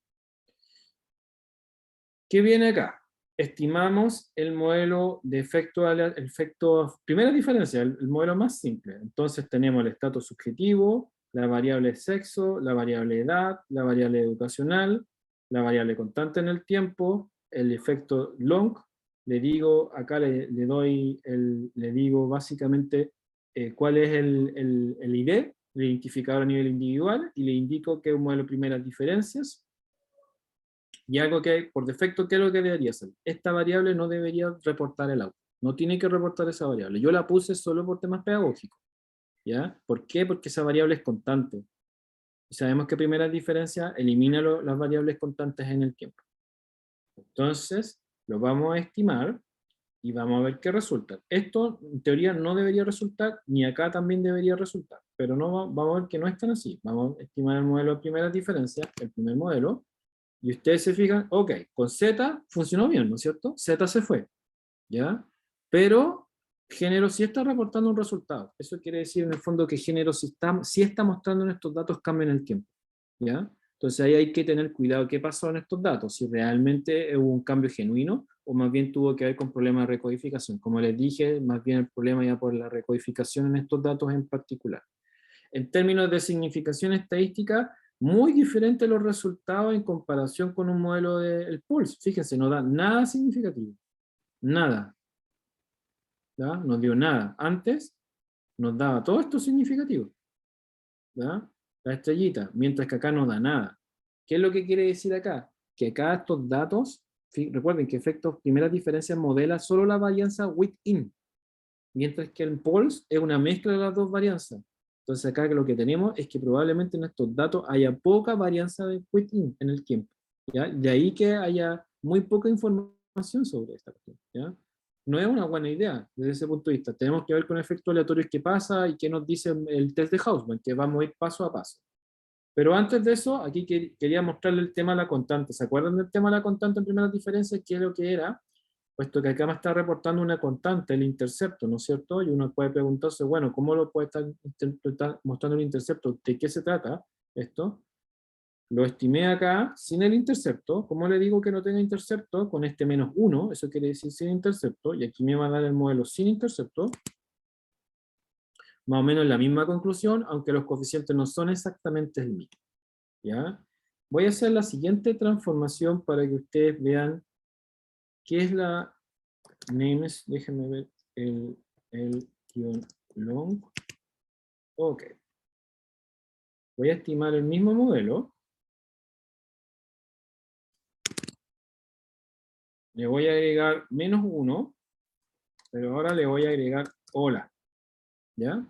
¿Qué viene acá? Estimamos el modelo de efecto, primera diferencia, el modelo más simple. Entonces tenemos el estatus subjetivo, la variable sexo, la variable edad, la variable educacional, la variable constante en el tiempo, el efecto long. Le digo, acá le digo básicamente cuál es el ID, el identificador a nivel individual, y le indico que es un modelo de primeras diferencias. Y algo que, por defecto, ¿qué es lo que debería hacer? Esta variable no debería reportar el output. No tiene que reportar esa variable. Yo la puse solo por temas pedagógicos. ¿Ya? ¿Por qué? Porque esa variable es constante. Y sabemos que primera diferencia elimina las variables constantes en el tiempo. Entonces, lo vamos a estimar y vamos a ver qué resulta. Esto, en teoría, no debería resultar, ni acá también debería resultar. Pero no, vamos a ver que no es tan así. Vamos a estimar el modelo de primeras diferencias, el primer modelo. Y ustedes se fijan, ok, con Z funcionó bien, ¿no es cierto? Z se fue, ¿ya? Pero género sí está reportando un resultado. Eso quiere decir en el fondo que género sí está mostrando en estos datos cambios en el tiempo, ¿ya? Entonces ahí hay que tener cuidado qué pasó en estos datos, si realmente hubo un cambio genuino o más bien tuvo que ver con problemas de recodificación. Como les dije, más bien el problema ya por la recodificación en estos datos en particular. En términos de significación estadística, muy diferentes los resultados en comparación con un modelo del Pulse. Fíjense, no da nada significativo. Nada. ¿Ya? No dio nada. Antes nos daba todo esto significativo. ¿Ya? La estrellita, mientras que acá no da nada. ¿Qué es lo que quiere decir acá? Que acá estos datos, recuerden que efectos, primeras diferencias modela solo la varianza within, mientras que el Pulse es una mezcla de las dos varianzas. Entonces acá lo que tenemos es que probablemente en estos datos haya poca varianza de within en el tiempo. ¿Ya? De ahí que haya muy poca información sobre esta cuestión. ¿Ya? No es una buena idea desde ese punto de vista. Tenemos que ver con efectos aleatorios qué pasa y qué nos dice el test de Hausman, que vamos a ir paso a paso. Pero antes de eso, aquí quería mostrarle el tema de la constante. ¿Se acuerdan del tema de la constante en primeras diferencias? ¿Qué es lo que era? Puesto que acá me está reportando una constante, el intercepto, ¿no es cierto? Y uno puede preguntarse, bueno, ¿cómo lo puede estar mostrando el intercepto? ¿De qué se trata esto? Lo estimé acá sin el intercepto. ¿Cómo le digo que no tenga intercepto? Con este -1, eso quiere decir sin intercepto, y aquí me va a dar el modelo sin intercepto. Más o menos la misma conclusión, aunque los coeficientes no son exactamente el mismo. ¿Ya? Voy a hacer la siguiente transformación para que ustedes vean qué es la names, déjenme ver el guión long. Ok. Voy a estimar el mismo modelo. Le voy a agregar -1, pero ahora le voy a agregar ola. ¿Ya?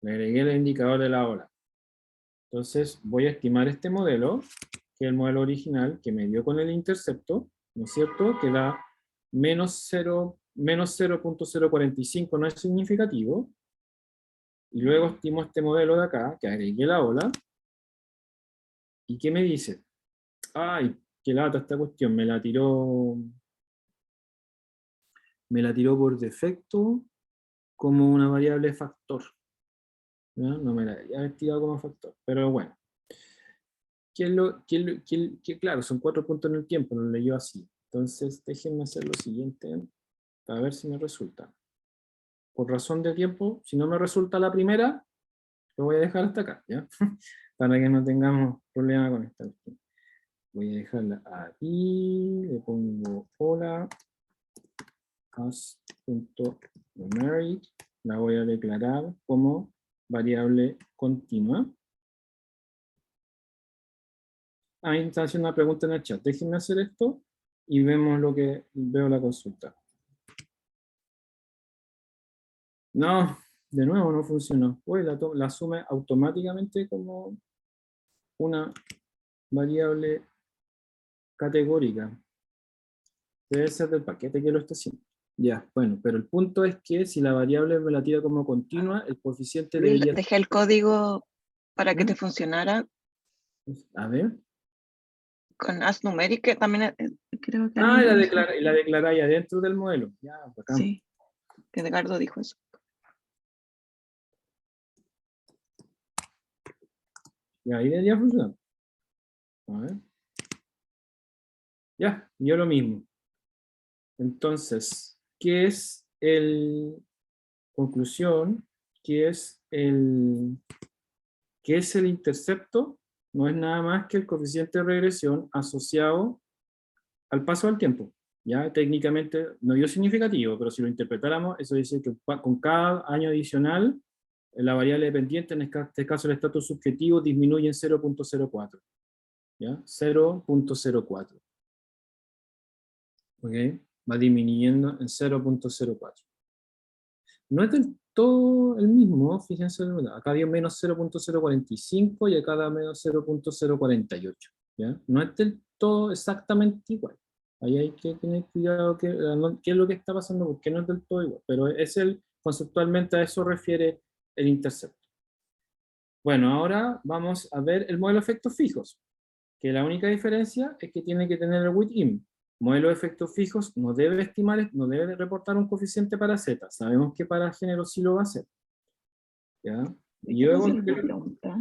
Le agregué el indicador de la ola. Entonces voy a estimar este modelo, que es el modelo original que me dio con el intercepto, ¿no es cierto? Que da -0.045, no es significativo. Y luego estimo este modelo de acá, que agregué la ola. ¿Y qué me dice? Ay, qué lata esta cuestión, me la tiró por defecto como una variable factor. ¿Ya? No me la había tirado como factor, pero bueno. Claro, son 4 puntos en el tiempo, lo leyó así. Entonces, déjenme hacer lo siguiente, para ver si me resulta. por razón de tiempo, si no me resulta la primera, lo voy a dejar hasta acá, ¿ya? Para que no tengamos problema con esta. Voy a dejarla aquí, le pongo hola, as.numeric, la voy a declarar como variable continua. Ahí está haciendo una pregunta en el chat. Déjenme hacer esto y vemos lo que veo la consulta. No, de nuevo no funcionó. Uy, la asume automáticamente como una variable categórica. Debe ser del paquete que lo está haciendo. Ya, bueno, pero el punto es que si la variable me la tira como continua, el coeficiente debería... Dejé el código para que ¿Mm? te funcionara A ver. con AsNumeric, que también creo que Ah, alguien lo y dijo. la declaráis adentro del modelo. Ya, bacán. Sí, que Edgardo dijo eso. Y ahí debería funcionar. A ver. Ya, yo lo mismo. Entonces, ¿qué es conclusión? ¿Qué es el intercepto? No es nada más que el coeficiente de regresión asociado al paso del tiempo. Ya técnicamente no dio significativo, pero si lo interpretáramos, eso dice que con cada año adicional, la variable dependiente, en este caso el estatus subjetivo, disminuye en 0.04. ¿Ya? 0.04. ¿Ok? Va disminuyendo en 0.04. No es del todo el mismo, fíjense, acá dio menos 0.045 y acá da menos 0.048. ¿Ya? No es del todo exactamente igual. Ahí hay que tener cuidado qué es lo que está pasando, porque no es del todo igual, pero conceptualmente a eso refiere el intercepto. Bueno, ahora vamos a ver el modelo de efectos fijos, que la única diferencia es que tiene que tener el within. Modelo de efectos fijos no debe reportar un coeficiente para Z. Sabemos que para género sí lo va a hacer. ¿Ya? Y luego, ¿Puedo hacer una pregunta?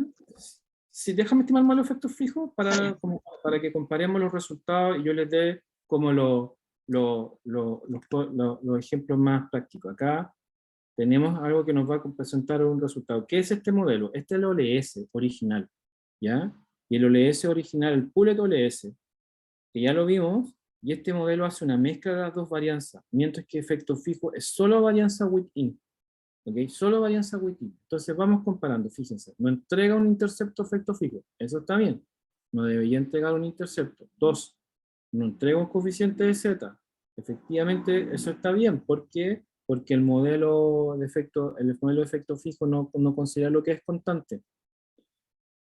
si déjame estimar modelo de efectos fijos para que comparemos los resultados y yo les dé como los ejemplos más prácticos. Acá tenemos algo que nos va a presentar un resultado. ¿Qué es este modelo? Este es el OLS original, ¿ya? Y el OLS original, el Poolet OLS, que ya lo vimos, y este modelo hace una mezcla de las dos varianzas, mientras que efecto fijo es solo varianza within, ¿ok? Solo varianza within. Entonces vamos comparando, fíjense, no entrega un intercepto efecto fijo, eso está bien, no debería entregar un intercepto. 2, no entrega un coeficiente de Z, efectivamente eso está bien, ¿por qué? Porque el modelo de efecto fijo no considera lo que es constante.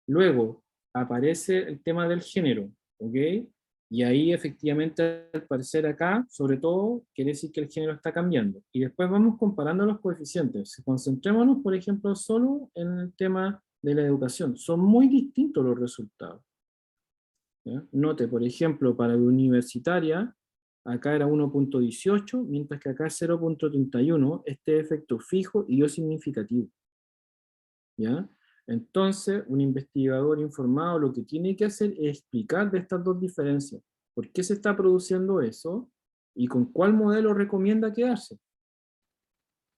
Luego aparece el tema del género, ¿ok? Y ahí efectivamente al parecer acá, sobre todo, quiere decir que el género está cambiando. Y después vamos comparando los coeficientes. Concentrémonos, por ejemplo, solo en el tema de la educación. Son muy distintos los resultados. ¿Ya? Note, por ejemplo, para la universitaria, acá era 1.18, mientras que acá es 0.31, este efecto fijo y yo significativo. ¿Ya? Entonces, un investigador informado lo que tiene que hacer es explicar de estas dos diferencias. ¿Por qué se está produciendo eso? ¿Y con cuál modelo recomienda quedarse?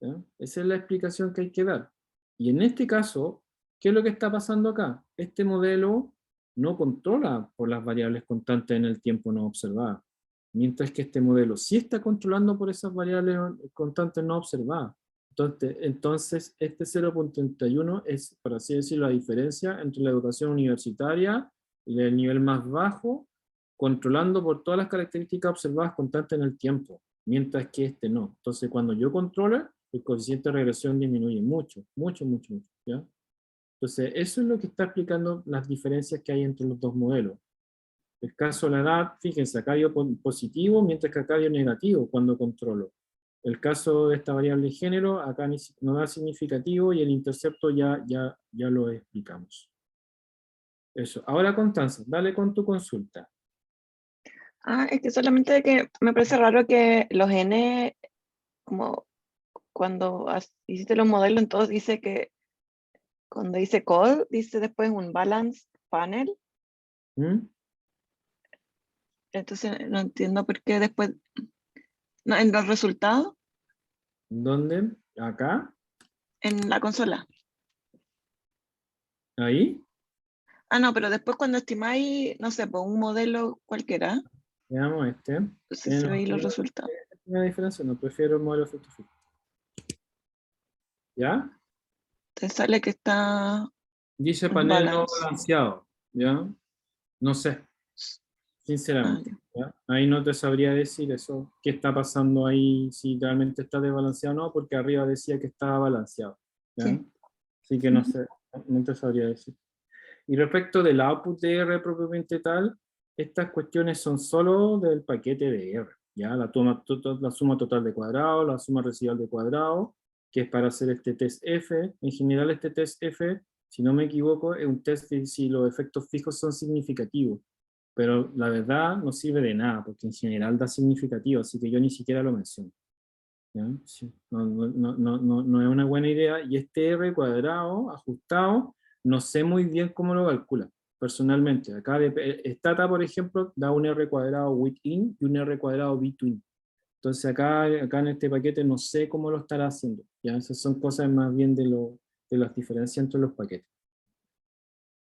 ¿Ya? Esa es la explicación que hay que dar. Y en este caso, ¿qué es lo que está pasando acá? Este modelo no controla por las variables constantes en el tiempo no observadas, mientras que este modelo sí está controlando por esas variables constantes no observadas. Entonces este 0.31 es, por así decirlo, la diferencia entre la educación universitaria y el nivel más bajo, controlando por todas las características observadas constantes en el tiempo, mientras que este no. Entonces cuando yo controlo, el coeficiente de regresión disminuye mucho, mucho, mucho, mucho, ¿ya? Entonces eso es lo que está explicando las diferencias que hay entre los dos modelos. El caso de la edad, fíjense, acá dio positivo, mientras que acá dio negativo cuando controlo. El caso de esta variable de género, acá no da significativo y el intercepto ya lo explicamos. Eso. Ahora, Constanza, dale con tu consulta. Es que solamente que me parece raro que los N, como cuando hiciste los modelos, entonces dice que cuando dice code, dice después un balance panel. ¿Mm? Entonces no entiendo por qué después, no, en los resultados. ¿Dónde? Acá, en la consola. ahí, Ah, no, pero después cuando estimáis, no sé, por un modelo cualquiera, veamos este. entonces se veis los resultados. ¿Una diferencia? No, prefiero el modelo efecto fijo. ¿Ya? Te sale que está Dice en panel no balance. balanceado, ¿ya? No sé, Ah, sinceramente. ya. ¿Ya? Ahí no te sabría decir eso, qué está pasando ahí, si realmente está desbalanceado o no, porque arriba decía que estaba balanceado. ¿Ya? Sí. Así que no sé, no te sabría decir. Y respecto del output de R propiamente tal, estas cuestiones son solo del paquete de R, ¿ya? La suma total de cuadrado, la suma residual de cuadrado, que es para hacer este test F. En general este test F, si no me equivoco, es un test de si los efectos fijos son significativos, pero la verdad no sirve de nada, porque en general da significativo, así que yo ni siquiera lo menciono. ¿Ya? Sí. No es una buena idea, y este R cuadrado ajustado, no sé muy bien cómo lo calcula, personalmente. Acá Stata, por ejemplo, da un R cuadrado within y un R cuadrado between. Entonces acá en este paquete no sé cómo lo estará haciendo. ¿Ya? Esas son cosas más bien de las diferencias entre los paquetes.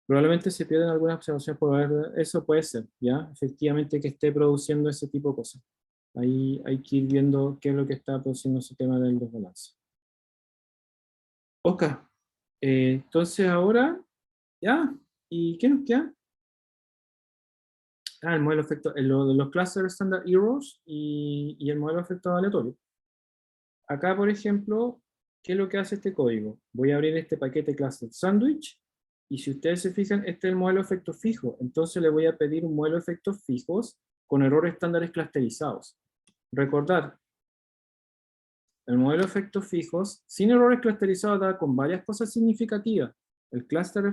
Probablemente se pierden algunas observaciones por ver, eso puede ser, ¿ya? Efectivamente que esté produciendo ese tipo de cosas. Ahí hay que ir viendo qué es lo que está produciendo ese tema del desbalance. Ok, entonces ahora, ya, ¿y qué nos queda? Ah, el modelo efecto, lo de los cluster standard errors y el modelo efecto aleatorio. Acá, por ejemplo, ¿qué es lo que hace este código? Voy a abrir este paquete cluster sandwich, y si ustedes se fijan, este es el modelo efecto fijo. Entonces le voy a pedir un modelo de efectos fijos con errores estándares clusterizados. Recordar, el modelo de efectos fijos, sin errores clusterizados, da con varias cosas significativas. El cluster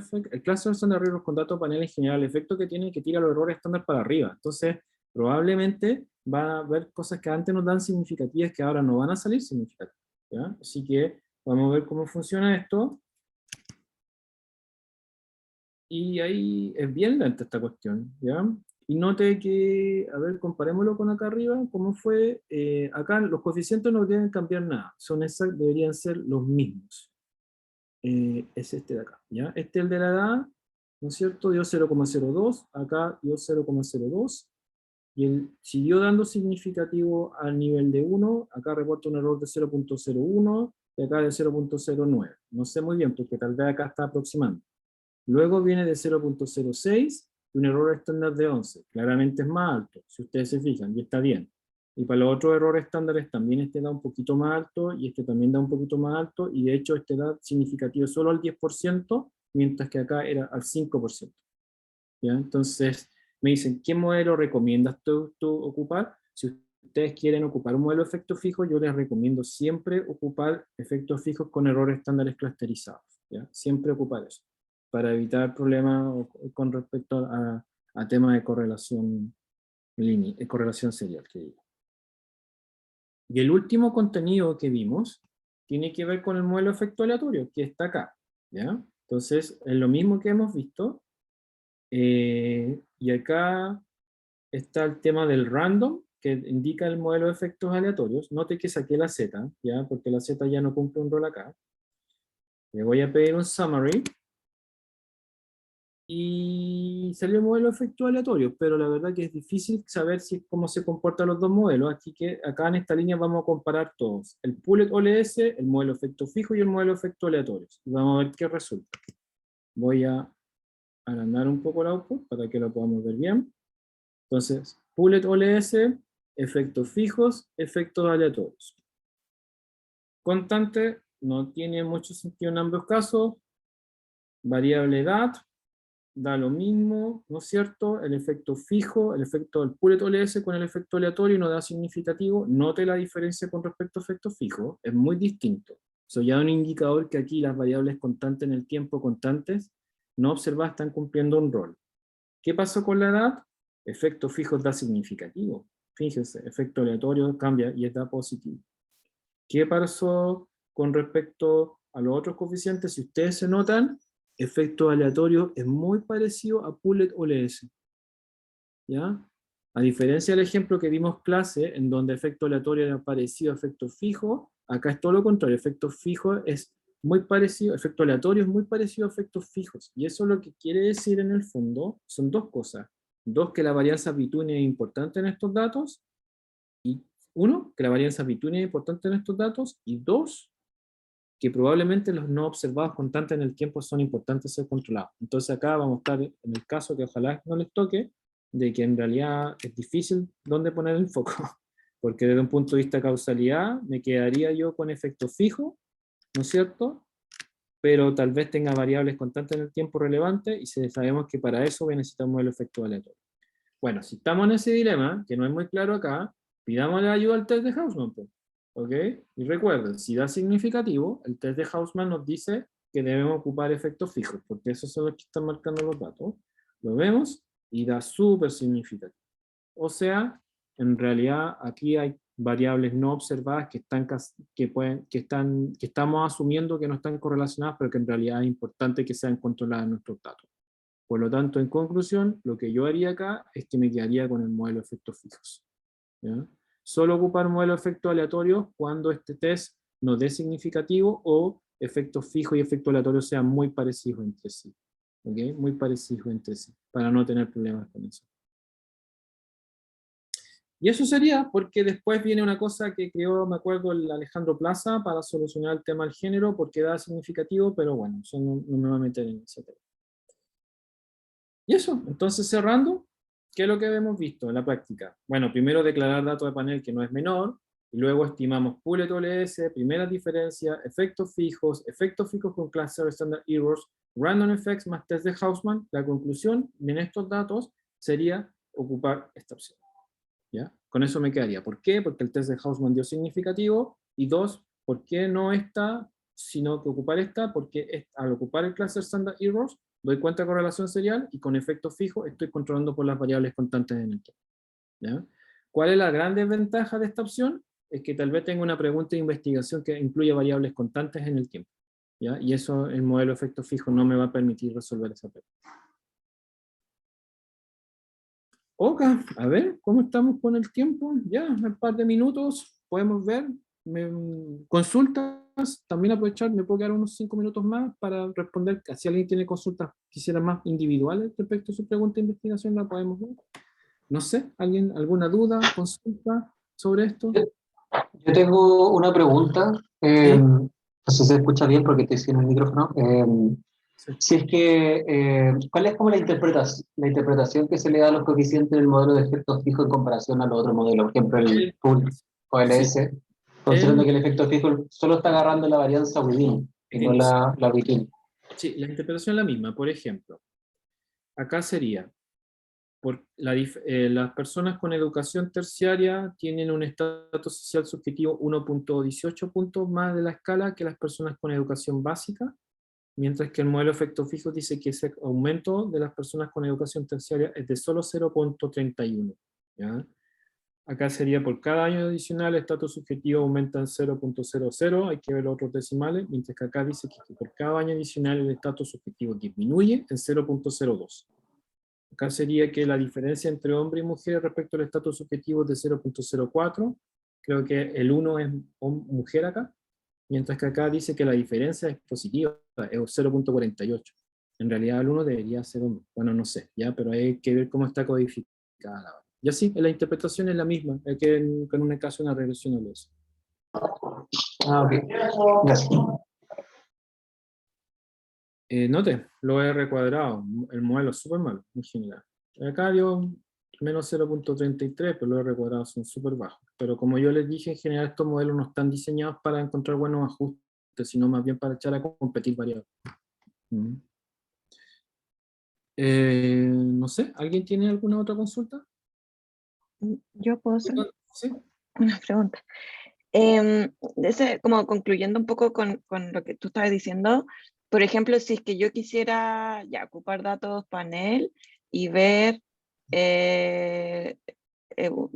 standard errors con datos panel en general, el efecto que tiene que tira los errores estándar para arriba. Entonces, probablemente va a haber cosas que antes nos dan significativas que ahora no van a salir significativas. ¿Ya? Así que vamos a ver cómo funciona esto. Y ahí es bien lenta esta cuestión, ¿ya? Y note que, a ver, comparémoslo con acá arriba, cómo fue. Acá los coeficientes no deben cambiar nada, deberían ser los mismos. Es este de acá, ¿ya? Este es el de la edad, ¿no es cierto? Dio 0,02, acá dio 0,02, y siguió dando significativo al nivel de 1, acá reporta un error de 0,01, y acá de 0,09. No sé muy bien, porque tal vez acá está aproximando. Luego viene de 0,06 y un error estándar de 11. Claramente es más alto, si ustedes se fijan, y está bien. Y para los otros errores estándares también este da un poquito más alto, y este también da un poquito más alto, y de hecho este da significativo solo al 10%, mientras que acá era al 5%. ¿Ya? Entonces, me dicen, ¿qué modelo recomiendas tú ocupar? Si ustedes quieren ocupar un modelo de efecto fijo, yo les recomiendo siempre ocupar efectos fijos con errores estándares clusterizados. ¿Ya? Siempre ocupar eso, para evitar problemas con respecto a temas de correlación correlación serial, que digo. Y el último contenido que vimos tiene que ver con el modelo de efecto aleatorio, que está acá. ¿Ya? Entonces, es lo mismo que hemos visto. Y acá está el tema del random, que indica el modelo de efectos aleatorios. Note que saqué la Z, ¿ya? Porque la Z ya no cumple un rol acá. Le voy a pedir un summary. Y salió el modelo de efectos aleatorios, pero la verdad que es difícil saber cómo se comportan los dos modelos, así que acá en esta línea vamos a comparar todos. El Poolet OLS, el modelo de efecto fijo y el modelo de efectos aleatorios. Y vamos a ver qué resulta. Voy a agrandar un poco el output para que lo podamos ver bien. Entonces, Poolet OLS, efectos fijos, efectos aleatorios. Constante, no tiene mucho sentido en ambos casos. Variable edad, da lo mismo, ¿no es cierto? El efecto fijo, el efecto del Poolet OLS con el efecto aleatorio no da significativo. Note la diferencia con respecto a efecto fijo, es muy distinto. Eso ya un indicador que aquí las variables constantes en el tiempo, constantes, no observadas, están cumpliendo un rol. ¿Qué pasó con la edad? Efecto fijo da significativo. Fíjense, efecto aleatorio cambia y da positivo. ¿Qué pasó con respecto a los otros coeficientes? Si ustedes se notan, efecto aleatorio es muy parecido a Poolet OLS. ¿Ya? A diferencia del ejemplo que vimos clase, en donde efecto aleatorio era parecido a efecto fijo, acá es todo lo contrario, efectos fijos es muy parecido, efecto aleatorio es muy parecido a efectos fijos, y eso lo que quiere decir en el fondo son dos cosas. Dos, que la varianza between es importante en estos datos, y uno, que la varianza between es importante en estos datos, y dos, que probablemente los no observados constantes en el tiempo son importantes ser controlados. Entonces acá vamos a estar en el caso que ojalá no les toque, de que en realidad es difícil dónde poner el foco, porque desde un punto de vista de causalidad me quedaría yo con efectos fijos, ¿no es cierto? Pero tal vez tenga variables constantes en el tiempo relevantes, y sabemos que para eso necesitamos el efecto aleatorio. Bueno, si estamos en ese dilema, que no es muy claro acá, pidámosle ayuda al test de Hausmann, pues, ¿ok? Y recuerden, si da significativo, el test de Hausmann nos dice que debemos ocupar efectos fijos, porque esos son los que están marcando los datos. Lo vemos y da súper significativo. O sea, en realidad aquí hay variables no observadas que estamos asumiendo que no están correlacionadas, pero que en realidad es importante que sean controladas en nuestros datos. Por lo tanto, en conclusión, lo que yo haría acá es que me quedaría con el modelo de efectos fijos, ¿ya? Solo ocupar modelo de efectos aleatorios cuando este test no dé significativo o efectos fijos y efectos aleatorios sean muy parecidos entre sí. ¿Ok? Muy parecidos entre sí, para no tener problemas con eso. Y eso sería, porque después viene una cosa que creó, me acuerdo, el Alejandro Plaza para solucionar el tema del género, porque da significativo, pero bueno, eso no me va a meter en ese tema. Y eso, entonces cerrando, ¿qué es lo que hemos visto en la práctica? Bueno, primero declarar datos de panel que no es menor, y luego estimamos Poolet OLS, primeras diferencias, efectos fijos con Cluster Standard Errors, Random Effects más test de Hausmann. La conclusión en estos datos sería ocupar esta opción, ¿ya? Con eso me quedaría. ¿Por qué? Porque el test de Hausmann dio significativo, y dos, ¿por qué no esta, sino que ocupar esta? Porque al ocupar el Cluster Standard Errors, doy cuenta de correlación serial, y con efectos fijos estoy controlando por las variables constantes en el tiempo, ¿ya? ¿Cuál es la gran desventaja de esta opción? Es que tal vez tenga una pregunta de investigación que incluye variables constantes en el tiempo, ¿ya? Y eso el modelo de efectos fijos no me va a permitir resolver esa pregunta. Ok, a ver, ¿cómo estamos con el tiempo? Ya, un par de minutos, podemos ver. Consultas, también aprovechar, me puedo quedar unos 5 minutos más para responder. Si alguien tiene consultas, quisiera más individuales respecto a su pregunta de investigación, la podemos ver. No sé, ¿alguna duda, consulta sobre esto? Yo tengo una pregunta, Sí. no sé si se escucha bien porque estoy sin el micrófono. Sí. Si es que, ¿cuál es como la interpretación que se le da a los coeficientes del modelo de efectos fijos en comparación al otro modelo? Por ejemplo, el pool o el Sí. S, considerando que el efecto fijo solo está agarrando la varianza within y no la between. Sí, la interpretación es la misma. Por ejemplo, acá sería, las personas con educación terciaria tienen un estatus social subjetivo 1.18 puntos más de la escala que las personas con educación básica, mientras que el modelo de efectos fijos dice que ese aumento de las personas con educación terciaria es de solo 0.31. ¿Ya? Acá sería por cada año adicional el estatus subjetivo aumenta en 0.00, hay que ver los otros decimales, mientras que acá dice que por cada año adicional el estatus subjetivo disminuye en 0.02. Acá sería que la diferencia entre hombre y mujer respecto al estatus subjetivo es de 0.04, creo que el 1 es mujer acá, mientras que acá dice que la diferencia es positiva, es 0.48. En realidad el 1 debería ser hombre, bueno, no sé, ya, pero hay que ver cómo está codificada la vaina. Y así, la interpretación es la misma, es que en un caso una regresión o eso. Ah, ok. Gracias. Note, lo he recuadrado, el modelo es súper malo en general. Acá dio menos 0.33, pero los R cuadrados son súper bajos. Pero como yo les dije, en general estos modelos no están diseñados para encontrar buenos ajustes, sino más bien para echar a competir variables. No sé, ¿alguien tiene alguna otra consulta? Yo puedo hacer Sí. una pregunta. Como concluyendo un poco con lo que tú estabas diciendo, por ejemplo, si es que yo quisiera ya ocupar datos panel y ver,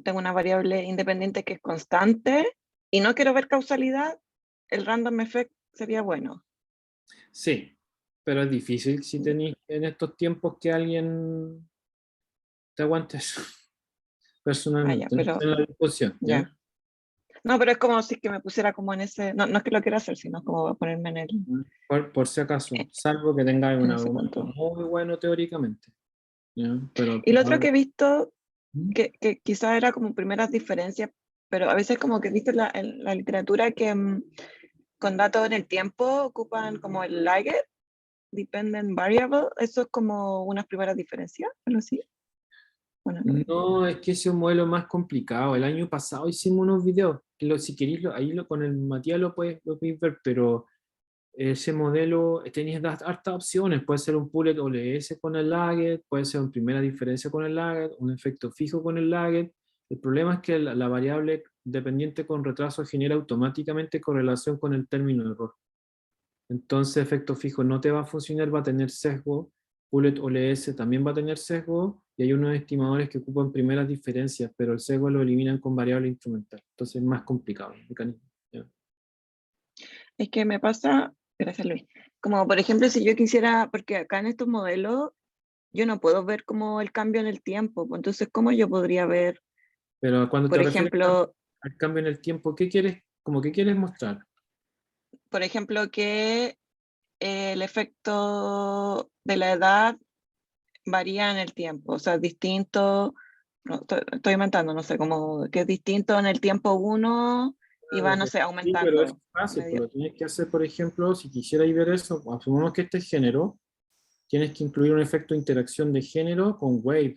tengo una variable independiente que es constante y no quiero ver causalidad, el random effect sería bueno. Sí, pero es difícil si tenéis en estos tiempos que alguien te aguante eso, personalmente, pero en la discusión, ¿ya? ya. No, pero es como si que me pusiera como en ese, no, no es que lo quiera hacer, sino como ponerme en Por si acaso, salvo que tengáis un ese argumento punto. muy bueno teóricamente. ¿Ya? Pero, Y lo otro que he visto, ¿Mm? que quizás era como primeras diferencias, pero a veces como que he visto en la literatura que con datos en el tiempo ocupan como el Liggett Dependent Variable, eso es como unas primeras diferencias, algo así. Bueno, no. No, es que ese es un modelo más complicado. El año pasado hicimos unos videos, que si queréis, con el Matías lo podéis ver, pero ese modelo tenéis hartas opciones. Puede ser un Pullet OLS con el Laggett, puede ser una primera diferencia con el Laggett, un efecto fijo con el Laggett. El problema es que la variable dependiente con retraso genera automáticamente correlación con el término de error. Entonces, efecto fijo no te va a funcionar, va a tener sesgo. Pullet OLS también va a tener sesgo, y hay unos estimadores que ocupan primeras diferencias, pero el sesgo lo eliminan con variable instrumental. Entonces es más complicado el mecanismo. ¿Ya? Es que me pasa, gracias Luis, como por ejemplo si yo quisiera, porque acá en estos modelos yo no puedo ver como el cambio en el tiempo, pues, entonces ¿cómo yo podría ver, Pero cuando por te refieres ejemplo, al cambio en el tiempo, ¿qué quieres, como qué quieres mostrar? que el efecto de la edad varía en el tiempo, o sea, es distinto, no, estoy inventando, no sé, como que es distinto en el tiempo 1 y va, no sé, Sí, pero es aumentando. fácil, pues medio. lo tienes que hacer, por ejemplo, si quisierais ver eso, asumamos que este es género, tienes que incluir un efecto de interacción de género con wave.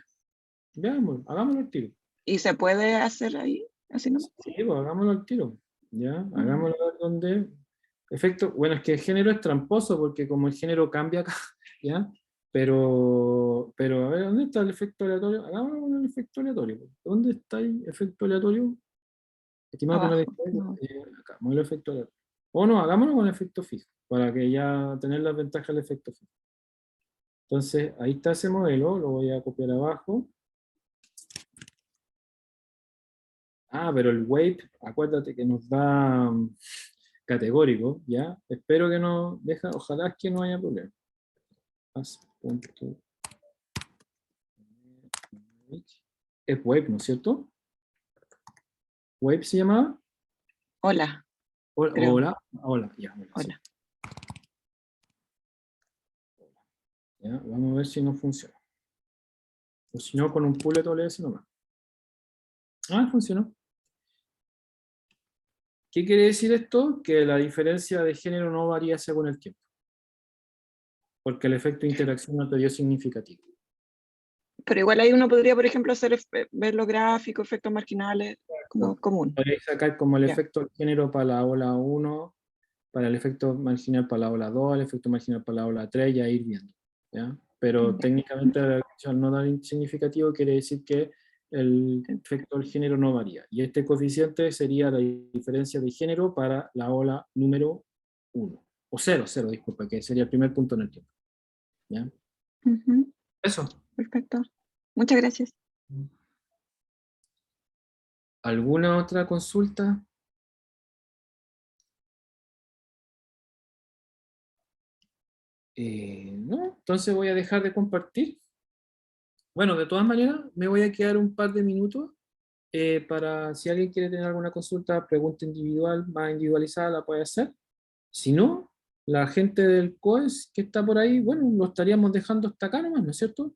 Veámoslo, hagámoslo al tiro. ¿Y se puede hacer ahí? Así nomás. Sí, pues hagámoslo al tiro. ¿Ya? Mm. Hagámoslo a ver dónde. Efecto, bueno, es que el género es tramposo porque como el género cambia acá, ¿ya? Pero a ver, ¿dónde está el efecto aleatorio? Hagámoslo con el efecto aleatorio. ¿Dónde está el efecto aleatorio? Estimado Abajo. penal, No. acá, modelo efecto aleatorio. O no, hagámoslo con efecto fijo, para que ya tener las ventajas del efecto fijo. Entonces, ahí está ese modelo, lo voy a copiar abajo. Ah, pero el wave, acuérdate que nos da categórico, ¿ya? Espero que no deja, ojalá que no haya problema. Es wave, ¿no es cierto? ¿Wave se llamaba? Hola, creo. Hola, hola, ya, hola, sí. Hola. Ya, vamos a ver si no funciona. O si no, con un Pullet OLS nomás. Ah, funcionó. ¿Qué quiere decir esto? Que la diferencia de género no varía según el tiempo. Porque el efecto de interacción no te dio significativo. Pero igual ahí uno podría, por ejemplo, hacer ver los gráficos, efectos marginales, como común. Podéis sacar como el Ya. efecto de género para la ola 1, para el efecto marginal para la ola 2, el efecto marginal para la ola 3, ya ir viendo. ¿Ya? Pero Ya. técnicamente la descripción no dar significativo quiere decir que el efecto del género no varía. Y este coeficiente sería la diferencia de género para la ola número 1. O 0, disculpa, que sería el primer punto en el tiempo. ¿Ya? Ujú. Eso. Perfecto. Muchas gracias. ¿Alguna otra consulta? No, entonces voy a dejar de compartir. Bueno, de todas maneras, me voy a quedar un par de minutos para si alguien quiere tener alguna consulta, pregunta individual, más individualizada, la puede hacer. Si no, la gente del COES que está por ahí, bueno, lo estaríamos dejando hasta acá nomás, ¿no es cierto?